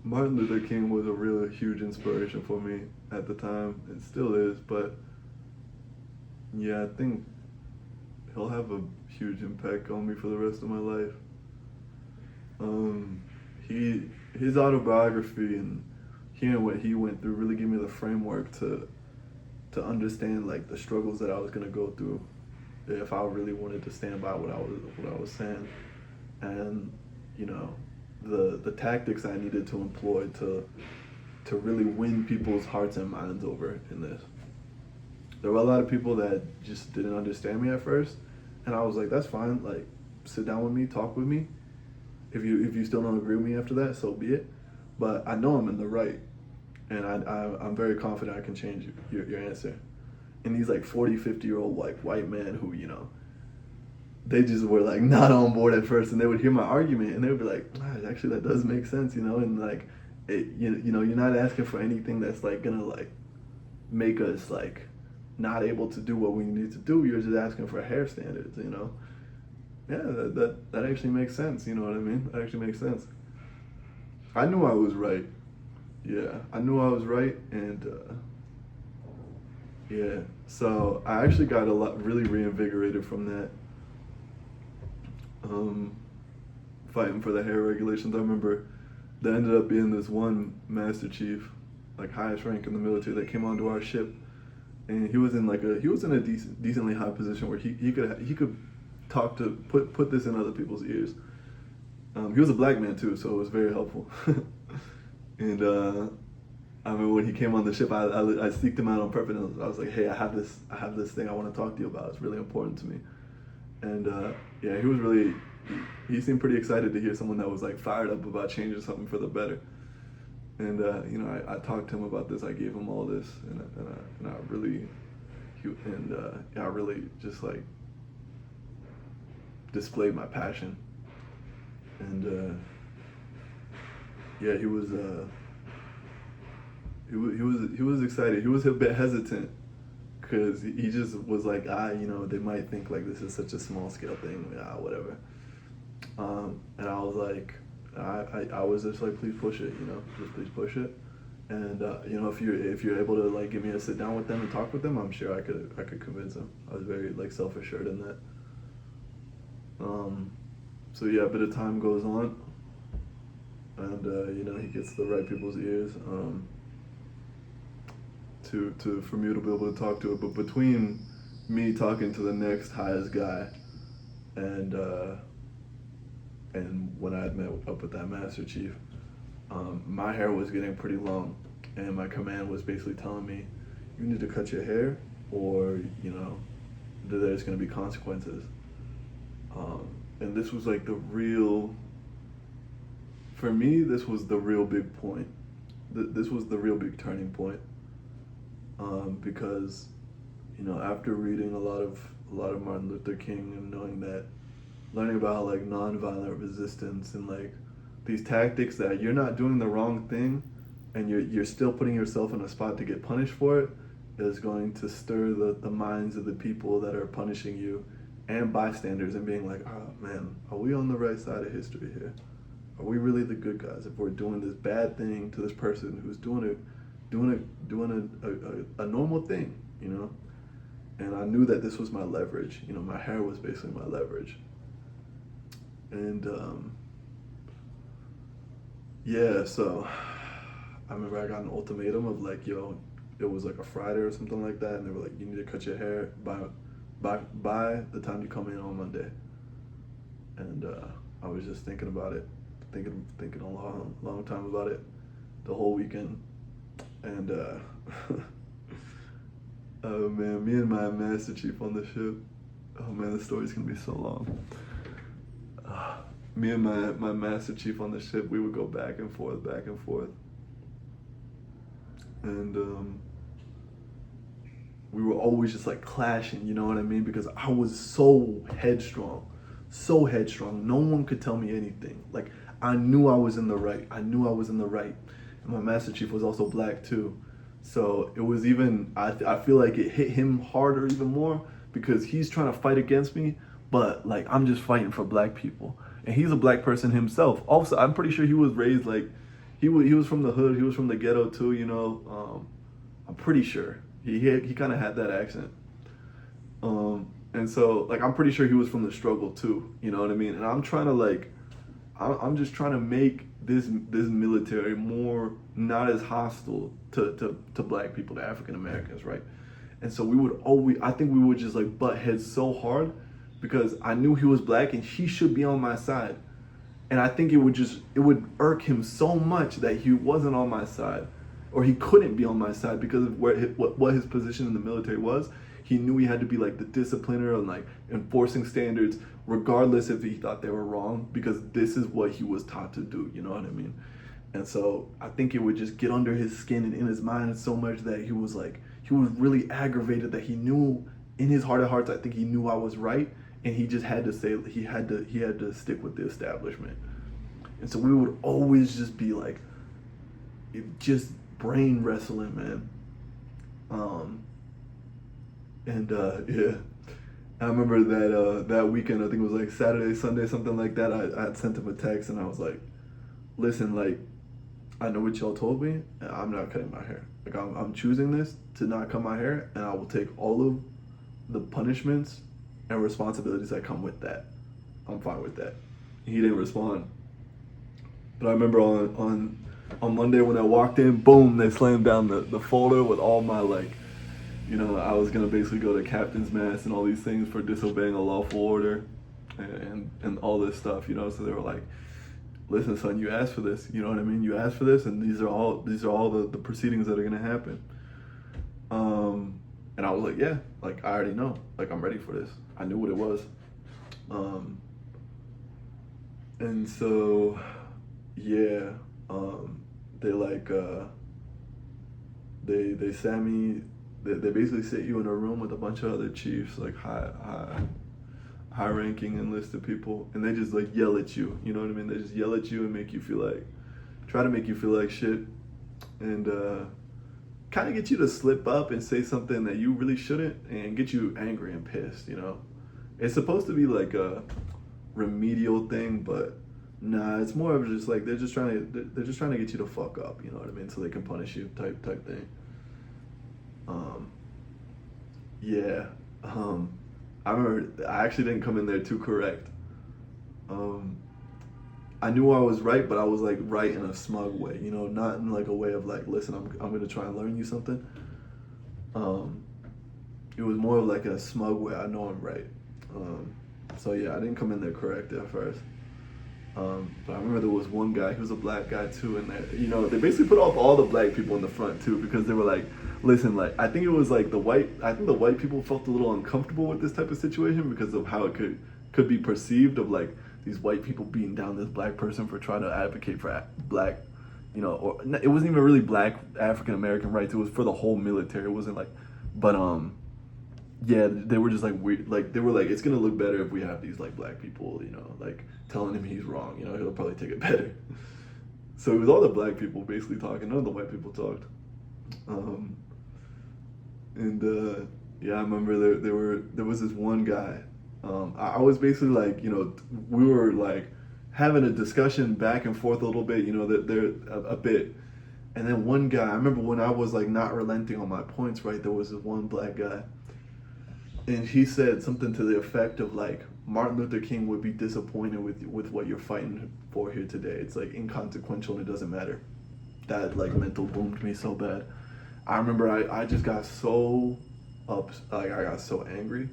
Martin Luther King was a real huge inspiration for me at the time. It still is, but yeah, I think he'll have a huge impact on me for the rest of my life. His autobiography and hearing what he went through really gave me the framework to understand like the struggles that I was gonna go through if I really wanted to stand by what I was saying, and the tactics I needed to employ to really win people's hearts and minds over in this. There were a lot of people that just didn't understand me at first, and I was like, that's fine, like sit down with me, talk with me. If you still don't agree with me after that, so be it. But I know I'm in the right, and I'm very confident I can change your answer. And these like 40, 50-year-old like white men who, they just were like not on board at first, and they would hear my argument and they would be like, actually that does make sense, and like you're not asking for anything that's like gonna like make us like not able to do what we need to do. You're just asking for hair standards, Yeah, that actually makes sense, you know what I mean? That actually makes sense. I knew I was right. Yeah, I knew I was right, and yeah, so I actually got really reinvigorated from that. Fighting for the hair regulations. I remember there ended up being this one Master Chief, like highest rank in the military, that came onto our ship, and he was in a decently high position where he could talk to put this in other people's ears. He was a black man too, so it was very helpful. And I remember when he came on the ship, I seeked him out on purpose, and I was like, hey, I have this thing I want to talk to you about. It's really important to me. And yeah, he seemed pretty excited to hear someone that was like fired up about changing something for the better. And I talked to him about this. I gave him all this, and I really just like displayed my passion. And yeah, he was excited. He was a bit hesitant because he just was like, they might think like this is such a small scale thing, whatever. And I was like, I was just like, please push it, just please push it. And if you're able to like get me to sit down with them and talk with them, I'm sure I could convince them. I was very like self-assured in that. So yeah, a bit of time goes on, and he gets the right people's ears for me to be able to talk to it. But between me talking to the next highest guy and when I had met up with that Master Chief, my hair was getting pretty long, and my command was basically telling me, you need to cut your hair, or there's going to be consequences. And this was like the real for me, this was the real big point. This was the real big turning point. Because, after reading a lot of Martin Luther King and learning about like nonviolent resistance and like these tactics that you're not doing the wrong thing, and you're still putting yourself in a spot to get punished for it, is going to stir the minds of the people that are punishing you and bystanders, and being like, oh man, are we on the right side of history here? Are we really the good guys if we're doing this bad thing to this person who's doing a normal thing, And I knew that this was my leverage. My hair was basically my leverage. And so I remember I got an ultimatum of like, yo, it was like a Friday or something like that, and they were like, you need to cut your hair by the time you come in on Monday. And I was just thinking about it, thinking a long time about it, the whole weekend. And oh man, me and my Master Chief on the ship. Oh man, the story's gonna be so long. Me and my Master Chief on the ship, we would go back and forth. And we were always just like clashing, you know what I mean? Because I was so headstrong. No one could tell me anything. Like, I knew I was in the right. And my Master Chief was also black too. So it was even, I feel like it hit him harder even more, because he's trying to fight against me, but like I'm just fighting for black people. And he's a black person himself. Also, I'm pretty sure he was raised like, he was from the hood, he was from the ghetto too, I'm pretty sure. He kind of had that accent. And so like I'm pretty sure he was from the struggle too, you know what I mean? And I'm trying to like, I'm just trying to make this military more not as hostile to black people, to African Americans, right? And so I think we would just like butt heads so hard, because I knew he was black and he should be on my side. And I think it would irk him so much that he wasn't on my side, or he couldn't be on my side because of what his position in the military was. He knew he had to be like the discipliner and like enforcing standards, regardless if he thought they were wrong, because this is what he was taught to do, you know what I mean? And so I think it would just get under his skin and in his mind so much that he was really aggravated that he knew in his heart of hearts, I think he knew I was right, and he just had to say, he had to stick with the establishment. And so we would always just be like, just brain wrestling, man. Yeah, I remember that weekend, I think it was like Saturday, Sunday, something like that, I had sent him a text and I was like, listen, like, I know what y'all told me, and I'm not cutting my hair. Like, I'm choosing this to not cut my hair, and I will take all of the punishments and responsibilities that come with that. I'm fine with that. He didn't respond. But I remember on Monday when I walked in, boom, they slammed down the folder with all my like, I was gonna basically go to captain's mast and all these things for disobeying a lawful order and all this stuff, So they were like, listen, son, you asked for this, you know what I mean? You asked for this, and these are all the proceedings that are gonna happen. And I was like, yeah, like I already know, like I'm ready for this. I knew what it was. And so, yeah, they like, they sat me. They basically sit you in a room with a bunch of other chiefs, like high-ranking enlisted people, and they just like yell at you. You know what I mean? They just yell at you and try to make you feel like shit, and kind of get you to slip up and say something that you really shouldn't, and get you angry and pissed. It's supposed to be like a remedial thing, but nah, it's more of just like they're just trying to get you to fuck up. You know what I mean? So they can punish you, type thing. I remember I actually didn't come in there too correct. I knew I was right, but I was like right in a smug way, not in like a way of like, listen, I'm gonna try and learn you something. It was more of like a smug way, I know I'm right. So yeah, I didn't come in there correct at first. But I remember there was one guy, he was a black guy too, and they basically put all the black people in the front too, because they were like, listen, like, I think it was like the white people felt a little uncomfortable with this type of situation because of how it could be perceived of like these white people beating down this black person for trying to advocate for black, or it wasn't even really black African American rights. It was for the whole military. It wasn't like, but yeah, they were just like weird. Like they were like, it's gonna look better if we have these like black people, like telling him he's wrong. He'll probably take it better. So it was all the black people basically talking. None of the white people talked. Yeah, I remember there was this one guy. I was basically like, we were like having a discussion back and forth a little bit, that there a bit. And then one guy, I remember when I was like not relenting on my points, right, there was this one black guy. And he said something to the effect of like, Martin Luther King would be disappointed with what you're fighting for here today. It's like inconsequential and it doesn't matter. That like mental boomed me so bad. I remember I just got so I got so angry.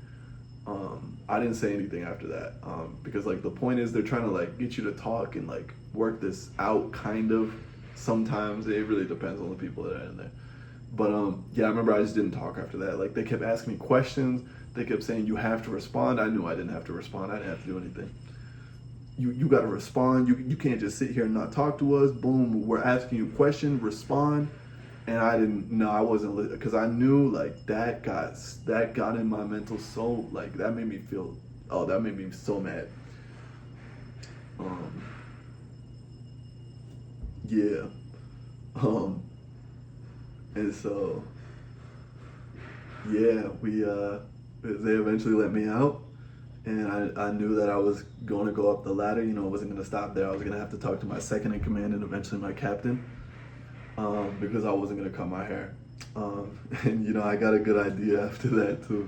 I didn't say anything after that because like the point is they're trying to like get you to talk and like work this out kind of. Sometimes it really depends on the people that are in there. But yeah, I remember I just didn't talk after that. Like they kept asking me questions. They kept saying you have to respond. I knew I didn't have to respond. I didn't have to do anything. You got to respond. You can't just sit here and not talk to us. Boom, we're asking you a question. Respond. And I didn't. No, I wasn't, because I knew like that got in my mental so like that made me feel. Oh, that made me so mad. Yeah. And so yeah, they eventually let me out, and I knew that I was going to go up the ladder. I wasn't going to stop there. I was going to have to talk to my second in command and eventually my captain, because I wasn't going to cut my hair. And I got a good idea after that too.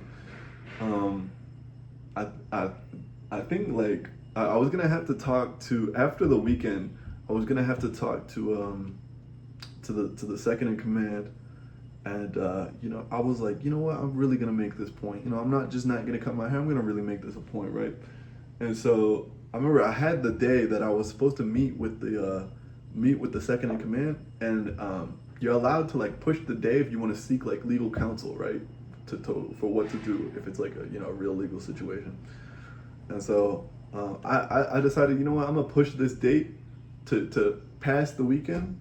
I think like I was going to have to talk to, after the weekend, I was going to have to talk to the second in command. And, I was like, you know what, I'm really going to make this point. I'm not going to cut my hair. I'm going to really make this a point, right? And so I remember I had the day that I was supposed to meet with the second in command. And you're allowed to, like, push the day if you want to seek, like, legal counsel, right? For what to do if it's, like, a real legal situation. And so I decided, you know what, I'm going to push this date to pass the weekend.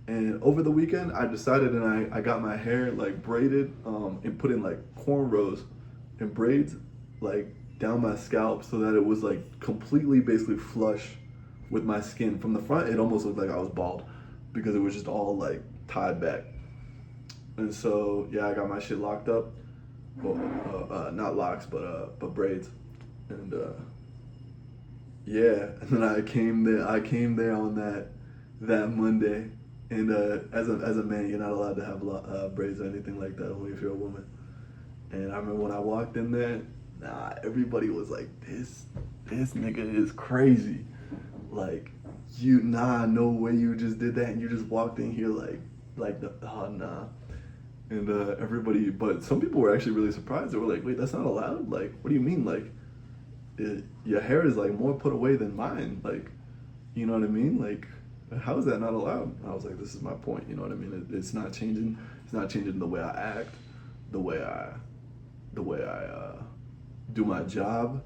And over the weekend, I decided, and I got my hair like braided and put in like cornrows and braids like down my scalp so that it was like completely basically flush with my skin. From the front, it almost looked like I was bald because it was just all like tied back. And so yeah, I got my shit locked up. Well, not locks, but braids. And yeah, and then I came there on that Monday. And as a man, you're not allowed to have braids or anything like that, only if you're a woman. And I remember when I walked in there, everybody was like, this nigga is crazy. Like, no way you just did that and you just walked in here nah. And everybody, but some people were actually really surprised. They were like, wait, that's not allowed? Like, what do you mean? Like, your hair is like more put away than mine. Like, you know what I mean? Like, how is that not allowed? I was like, this is my point. You know what I mean? It's not changing. It's not changing the way I act, the way I do my job,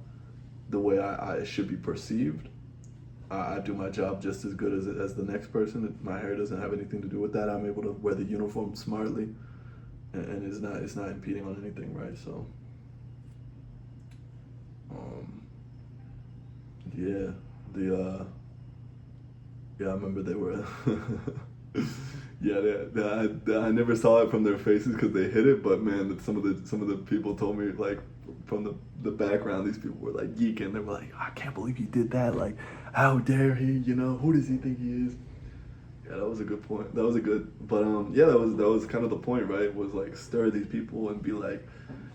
the way I should be perceived. I do my job just as good as the next person. My hair doesn't have anything to do with that. I'm able to wear the uniform smartly, and it's not impeding on anything, right? So, yeah, yeah, I remember they were. Yeah, I never saw it from their faces because they hid it. But man, some of the people told me like from the background, these people were like geeking. They were like, I can't believe he did that. Like, how dare he? Who does he think he is? Yeah, that was a good point. That was a good. But yeah, that was kind of the point, right? Was like stir these people and be like,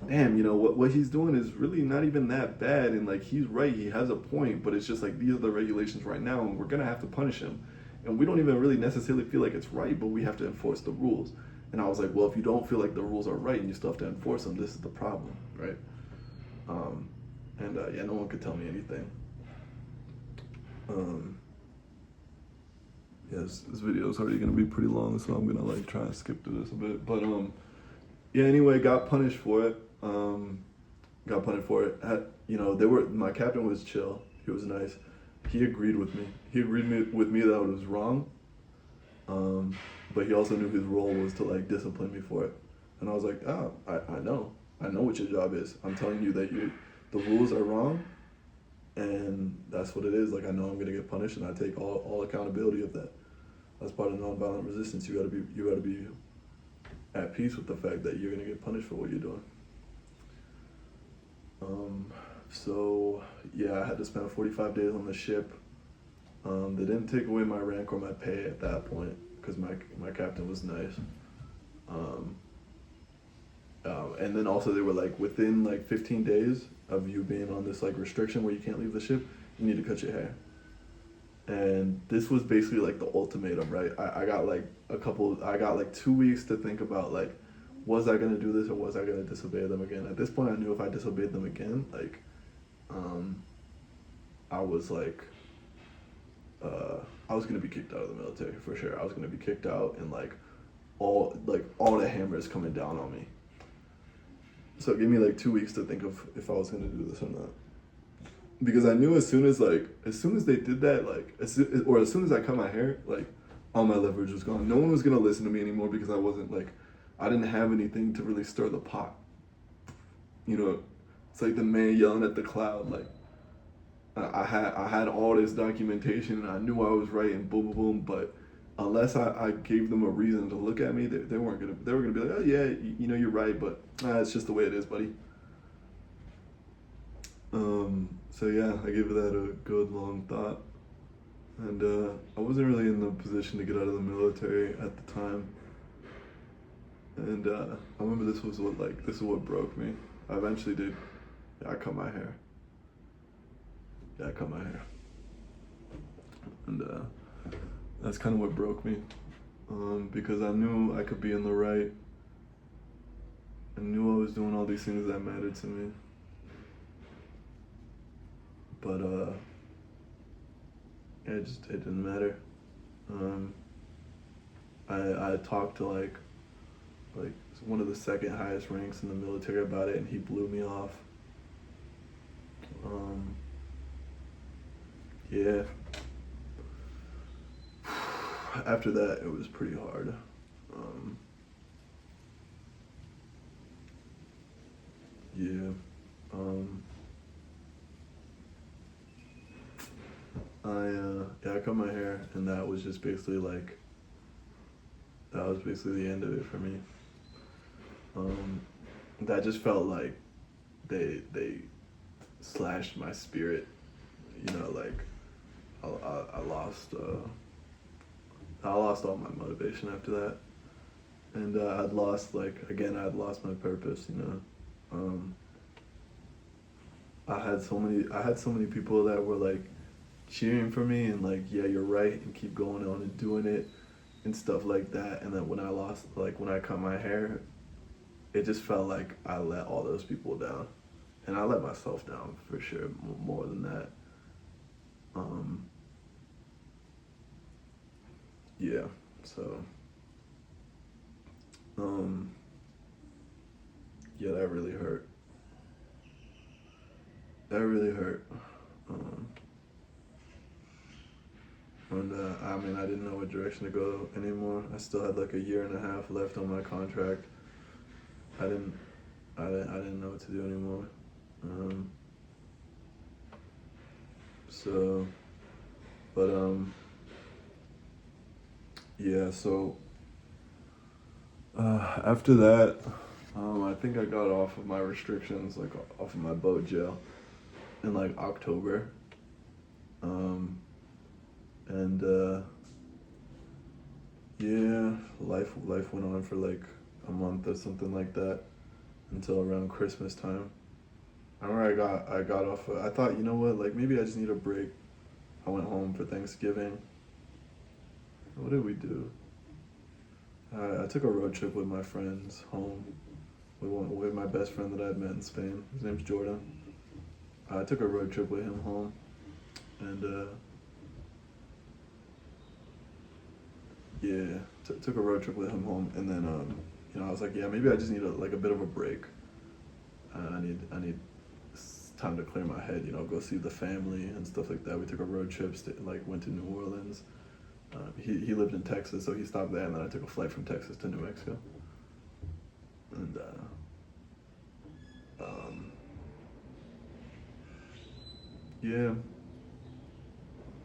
damn, what he's doing is really not even that bad, and like he's right, he has a point, but it's just like these are the regulations right now, and we're gonna have to punish him, and we don't even really necessarily feel like it's right, but we have to enforce the rules. And I was like, well, if you don't feel like the rules are right and you still have to enforce them, this is the problem, right? Yeah, no one could tell me anything. Yeah, this video is already gonna be pretty long, so I'm gonna like try and skip through this a bit, but yeah, anyway, got punished for it. My captain was chill. He was nice. he agreed with me. He agreed with me that I was wrong, but he also knew his role was to like discipline me for it. And I was like, I know what your job is. I'm telling you that the rules are wrong, and that's what it is. Like I know I'm gonna get punished, and I take all accountability of that. That's part of nonviolent resistance. You gotta be at peace with the fact that you're gonna get punished for what you're doing. So yeah, I had to spend 45 days on the ship. They didn't take away my rank or my pay at that point because my captain was nice. And then also they were like, within like 15 days of you being on this like restriction where you can't leave the ship, you need to cut your hair. And this was basically like the ultimatum, right? I got like 2 weeks to think about like, was I gonna do this or was I gonna disobey them again? At this point, I knew if I disobeyed them again, like, I was like, I was gonna be kicked out of the military for sure. I was gonna be kicked out, and like all the hammers coming down on me. So it gave me like 2 weeks to think of if I was gonna do this or not. Because I knew as soon as they did that, like as soon as I cut my hair, like all my leverage was gone. No one was gonna listen to me anymore because I didn't have anything to really stir the pot. You know, it's like the man yelling at the cloud. Like I had all this documentation and I knew I was right and boom boom boom. But unless I gave them a reason to look at me, they were gonna be like, oh yeah, you know you're right, but it's just the way it is, buddy. So yeah, I gave that a good long thought, and I wasn't really in the position to get out of the military at the time. And I remember this is what broke me. I eventually did. Yeah, I cut my hair. And that's kind of what broke me, because I knew I could be in the right. I knew I was doing all these things that mattered to me. But it didn't matter. I talked to like one of the second highest ranks in the military about it, and he blew me off. Yeah. After that, it was pretty hard. Yeah. I cut my hair, and that was just basically the end of it for me. That just felt like they slashed my spirit. You know, like I lost all my motivation after that, and I'd lost my purpose. You know, I had so many people that were like cheering for me and like, yeah, you're right, and keep going on and doing it and stuff like that. And then when I cut my hair, it just felt like I let all those people down, and I let myself down for sure more than that. Yeah, so yeah, that really hurt. And I mean, I didn't know what direction to go anymore. I still had like a year and a half left on my contract. I didn't know what to do anymore. So, but yeah. So after that, I think I got off of my restrictions, like off of my boat jail, in like October. And yeah, life went on for like a month or something like that until around Christmas time. I remember I got off. I thought, you know what, like maybe I just need a break. I went home for Thanksgiving. What did we do? I took a road trip with my friends home. With my best friend that I had met in Spain. His name's Jordan. I took a road trip with him home, and yeah, took a road trip with him home, and then I was like, yeah, maybe I just need a bit of a break. I need time to clear my head, you know, go see the family and stuff like that. We took a road trip, went to New Orleans. He lived in Texas, so he stopped there, and then I took a flight from Texas to New Mexico. And yeah,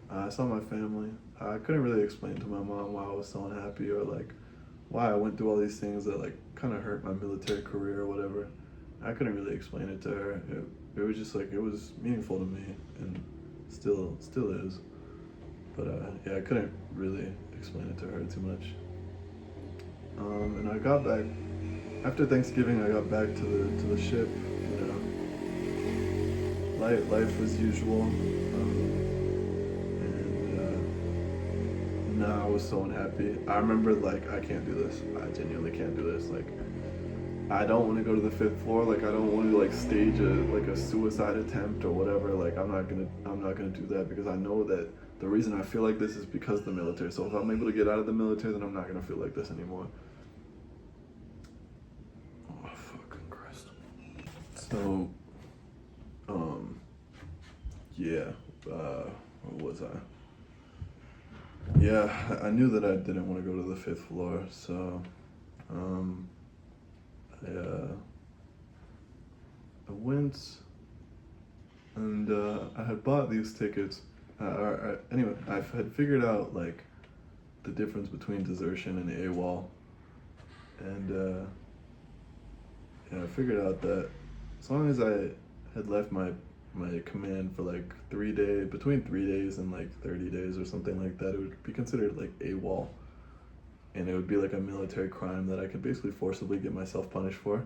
I saw my family. I couldn't really explain to my mom why I was so unhappy, or like why I went through all these things that like kind of hurt my military career or whatever. I couldn't really explain it to her. It was just like, it was meaningful to me, and still is. But yeah, I couldn't really explain it to her too much. And I got back after Thanksgiving. I got back to the ship. You know, life as usual. And I was so unhappy. I remember like, I can't do this. I genuinely can't do this. Like, I don't want to go to the 5th floor. Like, I don't want to like stage a suicide attempt or whatever. Like, I'm not gonna do that, because I know that the reason I feel like this is because of the military. So if I'm able to get out of the military, then I'm not gonna feel like this anymore. Oh, fucking Christ. So, yeah, what was I? Yeah, I knew that I didn't want to go to the 5th floor, so, I went, and I had bought these tickets. Anyway, I had figured out like the difference between desertion and AWOL, and I figured out that as long as I had left my command for like between 3 days and like 30 days or something like that, it would be considered like AWOL, and it would be like a military crime that I could basically forcibly get myself punished for,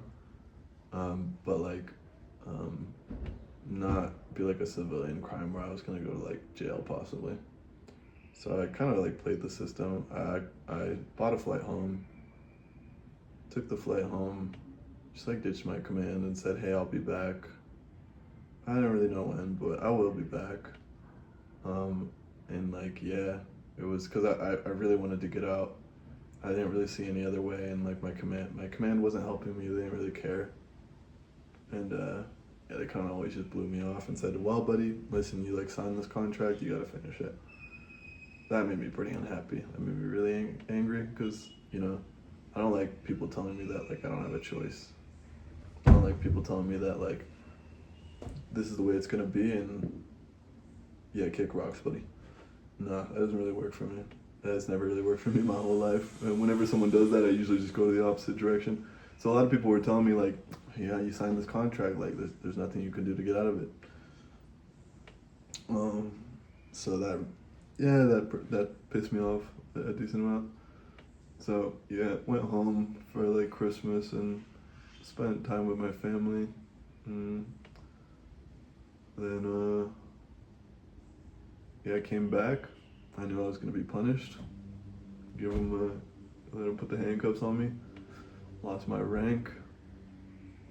but like not be like a civilian crime where I was gonna go to like jail possibly. So I kind of like played the system. I bought a flight home, took the flight home, just like ditched my command and said, hey, I'll be back. I don't really know when, but I will be back. And like, yeah, it was because I really wanted to get out. I didn't really see any other way, and like my command wasn't helping me. They didn't really care. And yeah, they kind of always just blew me off and said, well, buddy, listen, you like signed this contract, you gotta finish it. That made me pretty unhappy. That made me really angry, because, you know, I don't like people telling me that like I don't have a choice. I don't like people telling me that like this is the way it's gonna be, and yeah, kick rocks, buddy. Nah, that doesn't really work for me. That's never really worked for me my whole life. And whenever someone does that, I usually just go to the opposite direction. So a lot of people were telling me like, yeah, you signed this contract, like there's nothing you can do to get out of it. So that pissed me off a decent amount. So yeah, went home for like Christmas and spent time with my family. Then yeah, I came back. I knew I was gonna be punished. Let them put the handcuffs on me. Lost my rank.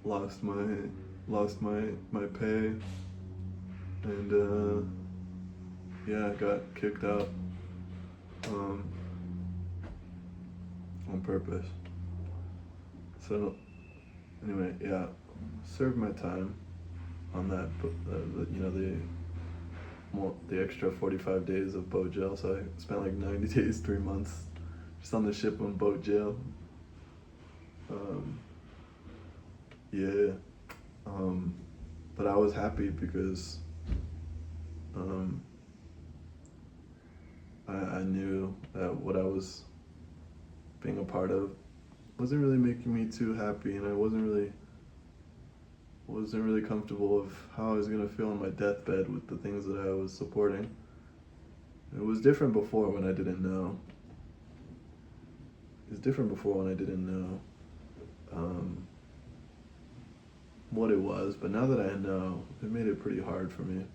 Lost my pay, and yeah, I got kicked out on purpose. So anyway, yeah, served my time on that, you know, the extra 45 days of boat jail. So I spent like 90 days, 3 months, just on the ship on boat jail. Yeah, but I was happy because I knew that what I was being a part of wasn't really making me too happy, and I wasn't really comfortable of how I was gonna feel on my deathbed with the things that I was supporting. It was different before when I didn't know. What it was, but now that I know, it made it pretty hard for me.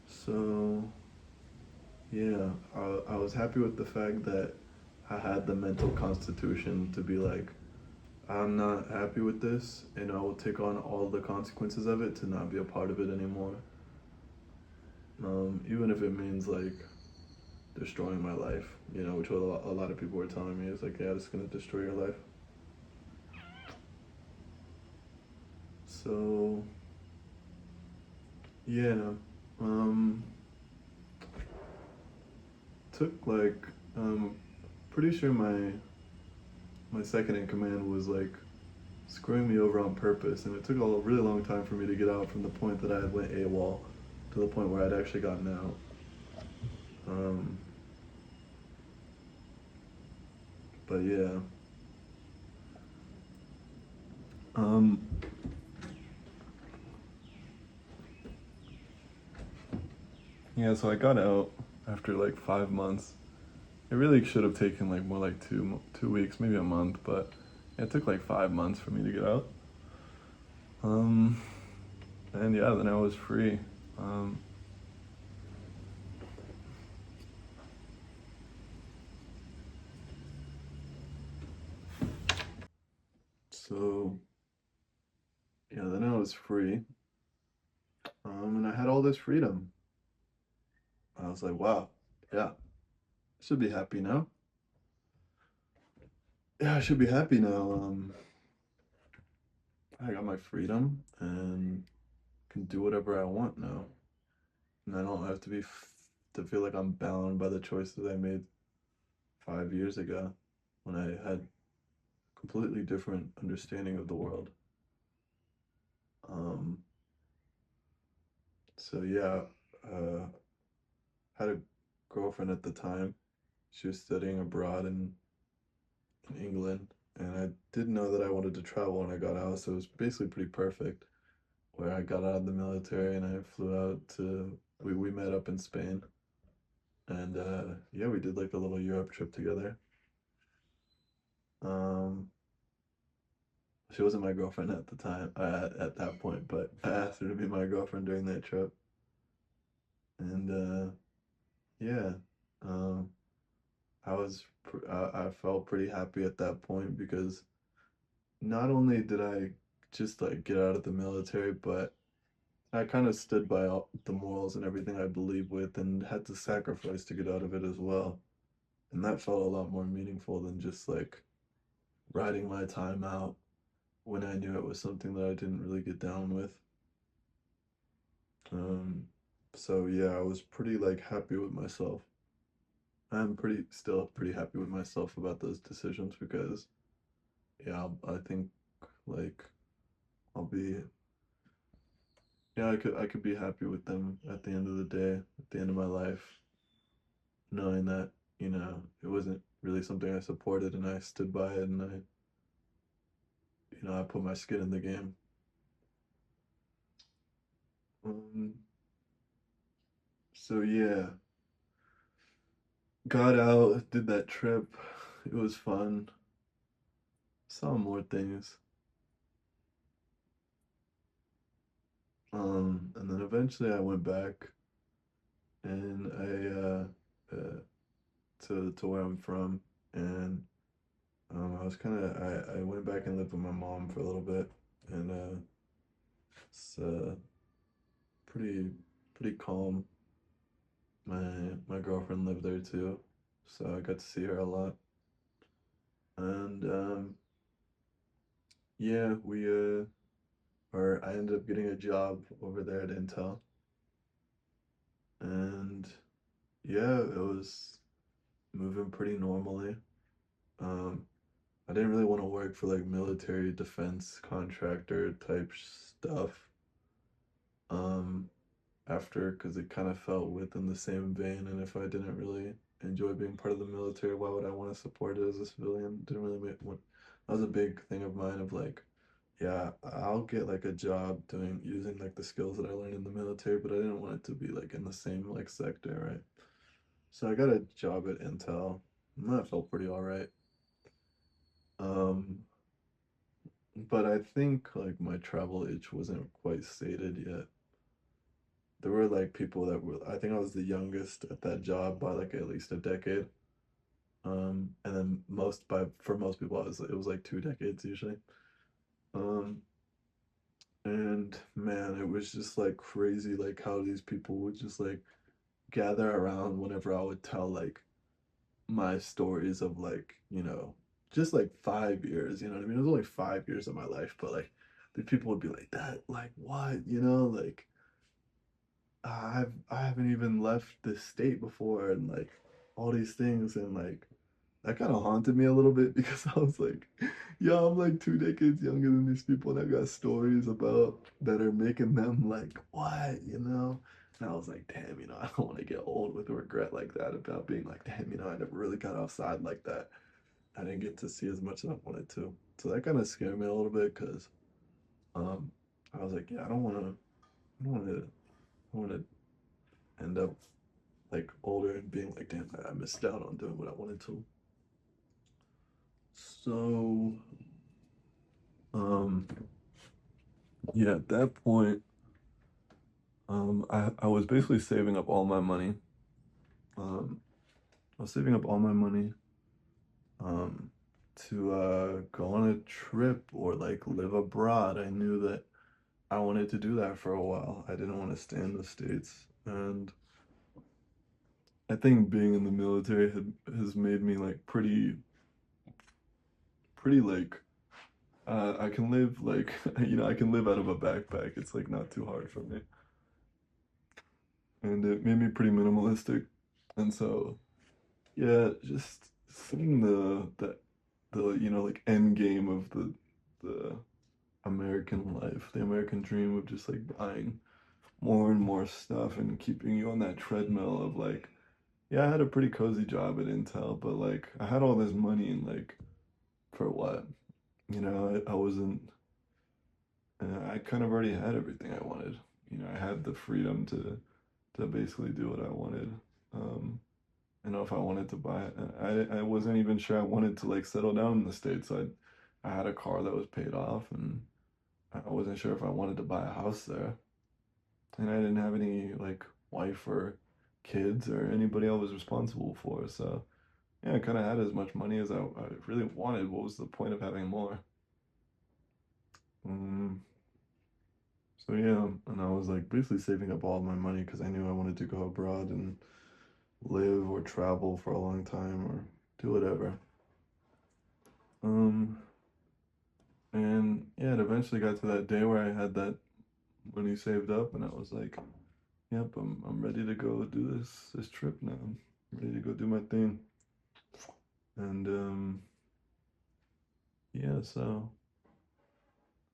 So yeah, I was happy with the fact that I had the mental constitution to be like, I'm not happy with this, and I will take on all the consequences of it to not be a part of it anymore. Even if it means like destroying my life, you know, which a lot of people were telling me, it's like, yeah, it's gonna destroy your life. So Yeah. Um, took like pretty sure my second in command was like screwing me over on purpose, and it took a really long time for me to get out from the point that I had went AWOL to the point where I'd actually gotten out. Um, but yeah. Um, yeah, so I got out after like 5 months. It really should have taken like more like 2 weeks, maybe a month, but it took like 5 months for me to get out. Um, and yeah, then I was free. Um, so yeah, then I was free. And I had all this freedom. I was like, wow, yeah, I should be happy now. Yeah, I should be happy now. I got my freedom and can do whatever I want now, and I don't have to to feel like I'm bound by the choices I made 5 years ago when I had completely different understanding of the world. Um, so yeah, uh, had a girlfriend at the time. She was studying abroad in England, and I didn't know that I wanted to travel when I got out, so it was basically pretty perfect. Where I got out of the military and I flew out to we met up in Spain, and yeah, we did like a little Europe trip together. Um, she wasn't my girlfriend at the time at that point, but I asked her to be my girlfriend during that trip, and yeah, um, I felt pretty happy at that point because not only did I just like get out of the military, but I kind of stood by all the morals and everything I believe with and had to sacrifice to get out of it as well. And that felt a lot more meaningful than just like riding my time out when I knew it was something that I didn't really get down with. Um, so yeah, I was pretty like happy with myself. I'm still pretty happy with myself about those decisions because yeah, I think like I'll be yeah, I could be happy with them at the end of the day, at the end of my life, knowing that, it wasn't really something I supported and I stood by it and I put my skin in the game. Um, so yeah, got out, did that trip. It was fun. Saw more things. And then eventually I went back and to where I'm from, and I was kind of I went back and lived with my mom for a little bit, and it's pretty pretty calm. My girlfriend lived there too, so I got to see her a lot. And yeah, or I ended up getting a job over there at Intel, and yeah, it was moving pretty normally. Um, I didn't really want to work for like military defense contractor type stuff. Um, After because it kind of felt within the same vein, and if I didn't really enjoy being part of the military, why would I want to support it as a civilian? Didn't really make what that was a big thing of mine of like, yeah, I'll get like a job doing using like the skills that I learned in the military, but I didn't want it to be like in the same like sector, right? So I got a job at Intel, and that felt pretty all right. Um, but I think like my travel itch wasn't quite sated yet. There were like people that were, I think I was the youngest at that job by like at least a decade. And then for most people it was like 2 decades usually. Um, and man, it was just like crazy like how these people would just like gather around whenever I would tell like my stories of like, just like 5 years, you know what I mean? It was only 5 years of my life, but like the people would be like that, like what, like I haven't even left the state before, and like all these things, and like that kind of haunted me a little bit because I was like, yo, I'm like 2 decades younger than these people, and I got stories about that are making them like, what, you know? And I was like, damn, I don't want to get old with regret like that about being like, damn, I never really got outside like that. I didn't get to see as much as I wanted to. So that kind of scared me a little bit because um, I was like, yeah, I don't want to, I want to end up like older and being like, damn, I missed out on doing what I wanted to. So, um, yeah, at that point, I was basically saving up all my money. Um, I was saving up all my money, um, to go on a trip or like live abroad. I knew that I wanted to do that for a while. I didn't want to stay in the States, and I think being in the military has made me like pretty like I can live like I can live out of a backpack. It's like not too hard for me, and it made me pretty minimalistic. And so yeah, just seeing the like end game of the American life, the American dream of just like buying more and more stuff and keeping you on that treadmill of like, yeah, I had a pretty cozy job at Intel, but like I had all this money and like for what? I wasn't. I kind of already had everything I wanted. I had the freedom to basically do what I wanted. Um, if I wanted to buy it, I wasn't even sure I wanted to like settle down in the States. I had a car that was paid off, and I wasn't sure if I wanted to buy a house there. And I didn't have any like wife or kids or anybody I was responsible for. So yeah, I kind of had as much money as I really wanted. What was the point of having more? Um, so yeah, and I was like basically saving up all of my money because I knew I wanted to go abroad and live or travel for a long time or do whatever. Um, and yeah, it eventually got to that day where I had that money saved up, and I was like, "Yep, I'm ready to go do this trip now. I'm ready to go do my thing." And yeah, so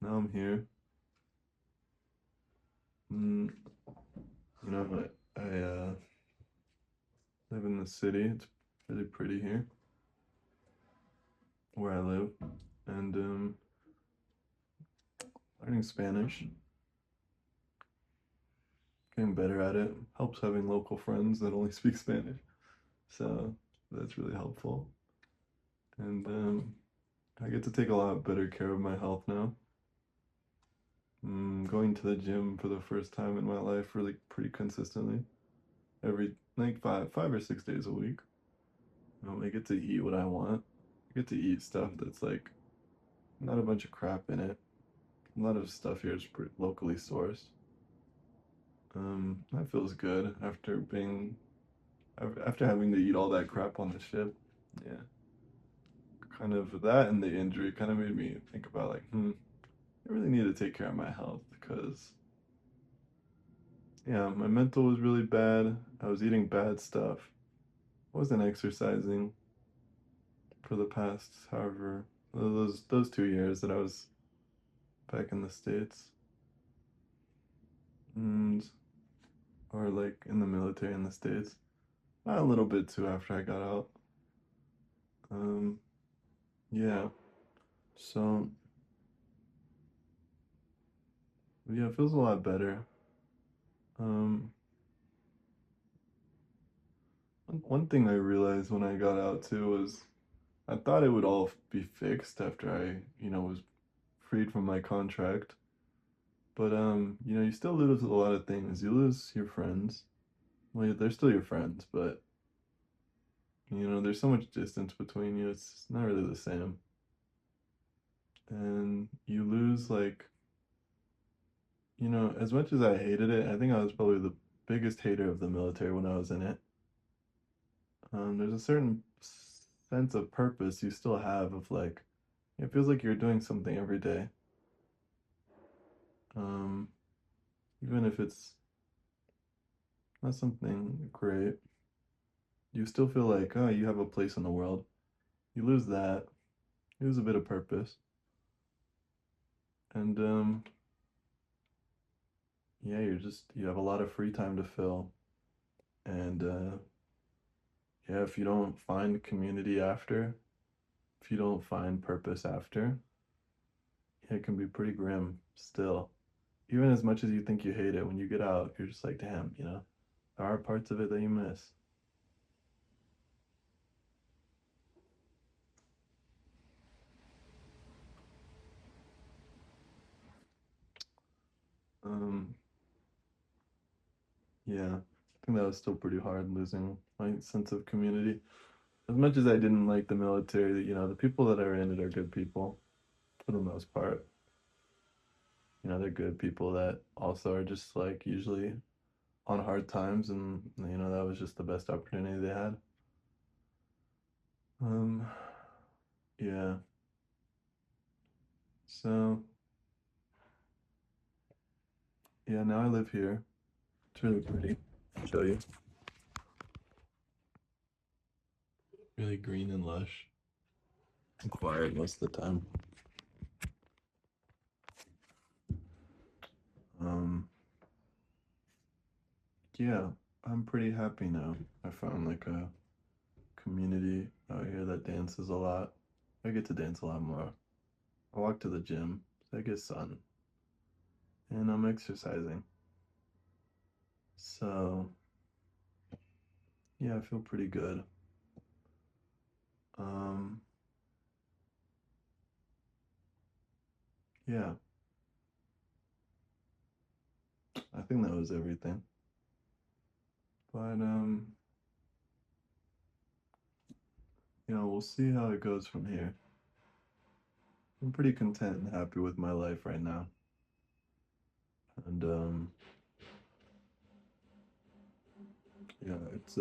now I'm here. Mm, I live in the city. It's really pretty here where I live, and learning Spanish, getting better at it. Helps having local friends that only speak Spanish, so that's really helpful. And I get to take a lot better care of my health now. Going to the gym for the first time in my life, really pretty consistently, every like five or 6 days a week. I get to eat what I want. I get to eat stuff that's like not a bunch of crap in it. A lot of stuff here is pretty locally sourced. That feels good after having to eat all that crap on the ship. Yeah, kind of that and the injury kind of made me think about like, I really need to take care of my health because yeah, my mental was really bad. I was eating bad stuff. I wasn't exercising for the past however those 2 years that I was back in the States. And or like in the military in the States. A little bit too after I got out. Um, yeah. So yeah, it feels a lot better. Um, one thing I realized when I got out too was I thought it would all be fixed after I was freed from my contract. But you still lose a lot of things. You lose your friends. Well, yeah, they're still your friends, but there's so much distance between you. It's not really the same. And you lose like, as much as I hated it, I think I was probably the biggest hater of the military when I was in it. There's a certain sense of purpose you still have of like, it feels like you're doing something every day. Um, even if it's That's something great. You still feel like, oh, you have a place in the world. You lose that. You lose a bit of purpose. And yeah, you have a lot of free time to fill. And yeah, if you don't find community after, if you don't find purpose after, yeah, it can be pretty grim still. Even as much as you think you hate it, when you get out, you're just like, damn, there are parts of it that you miss. Um, yeah, I think that was still pretty hard losing my sense of community. As much as I didn't like the military, the people that are in it are good people for the most part. They're good people that also are just like usually on hard times, and that was just the best opportunity they had. Um, yeah. So yeah, now I live here. It's really pretty. I'll show you. Really green and lush. And quiet most of the time. Um, yeah, I'm pretty happy now. I found like a community out here that dances a lot. I get to dance a lot more. I walk to the gym, so I get sun, and I'm exercising. So yeah, I feel pretty good. Um, yeah, I think that was everything. But we'll see how it goes from here. I'm pretty content and happy with my life right now. And yeah, it's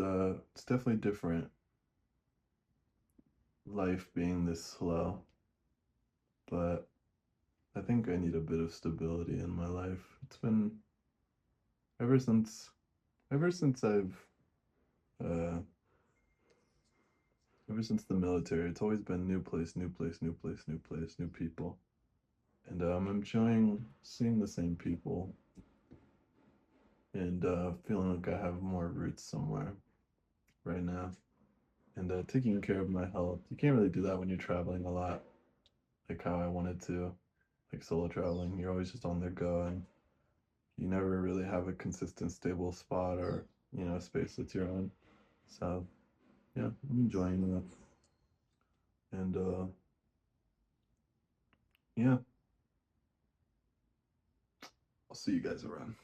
definitely different life being this slow, but I think I need a bit of stability in my life. It's been ever since ever since I've uh ever since the military, it's always been new place, new place, new place, new place, new people. And I'm enjoying seeing the same people and feeling like I have more roots somewhere right now. And taking care of my health. You can't really do that when you're traveling a lot, like how I wanted to, like solo traveling. You're always just on the go and you never really have a consistent, stable spot or, space that you're on. So, yeah, I'm enjoying that. And yeah, I'll see you guys around.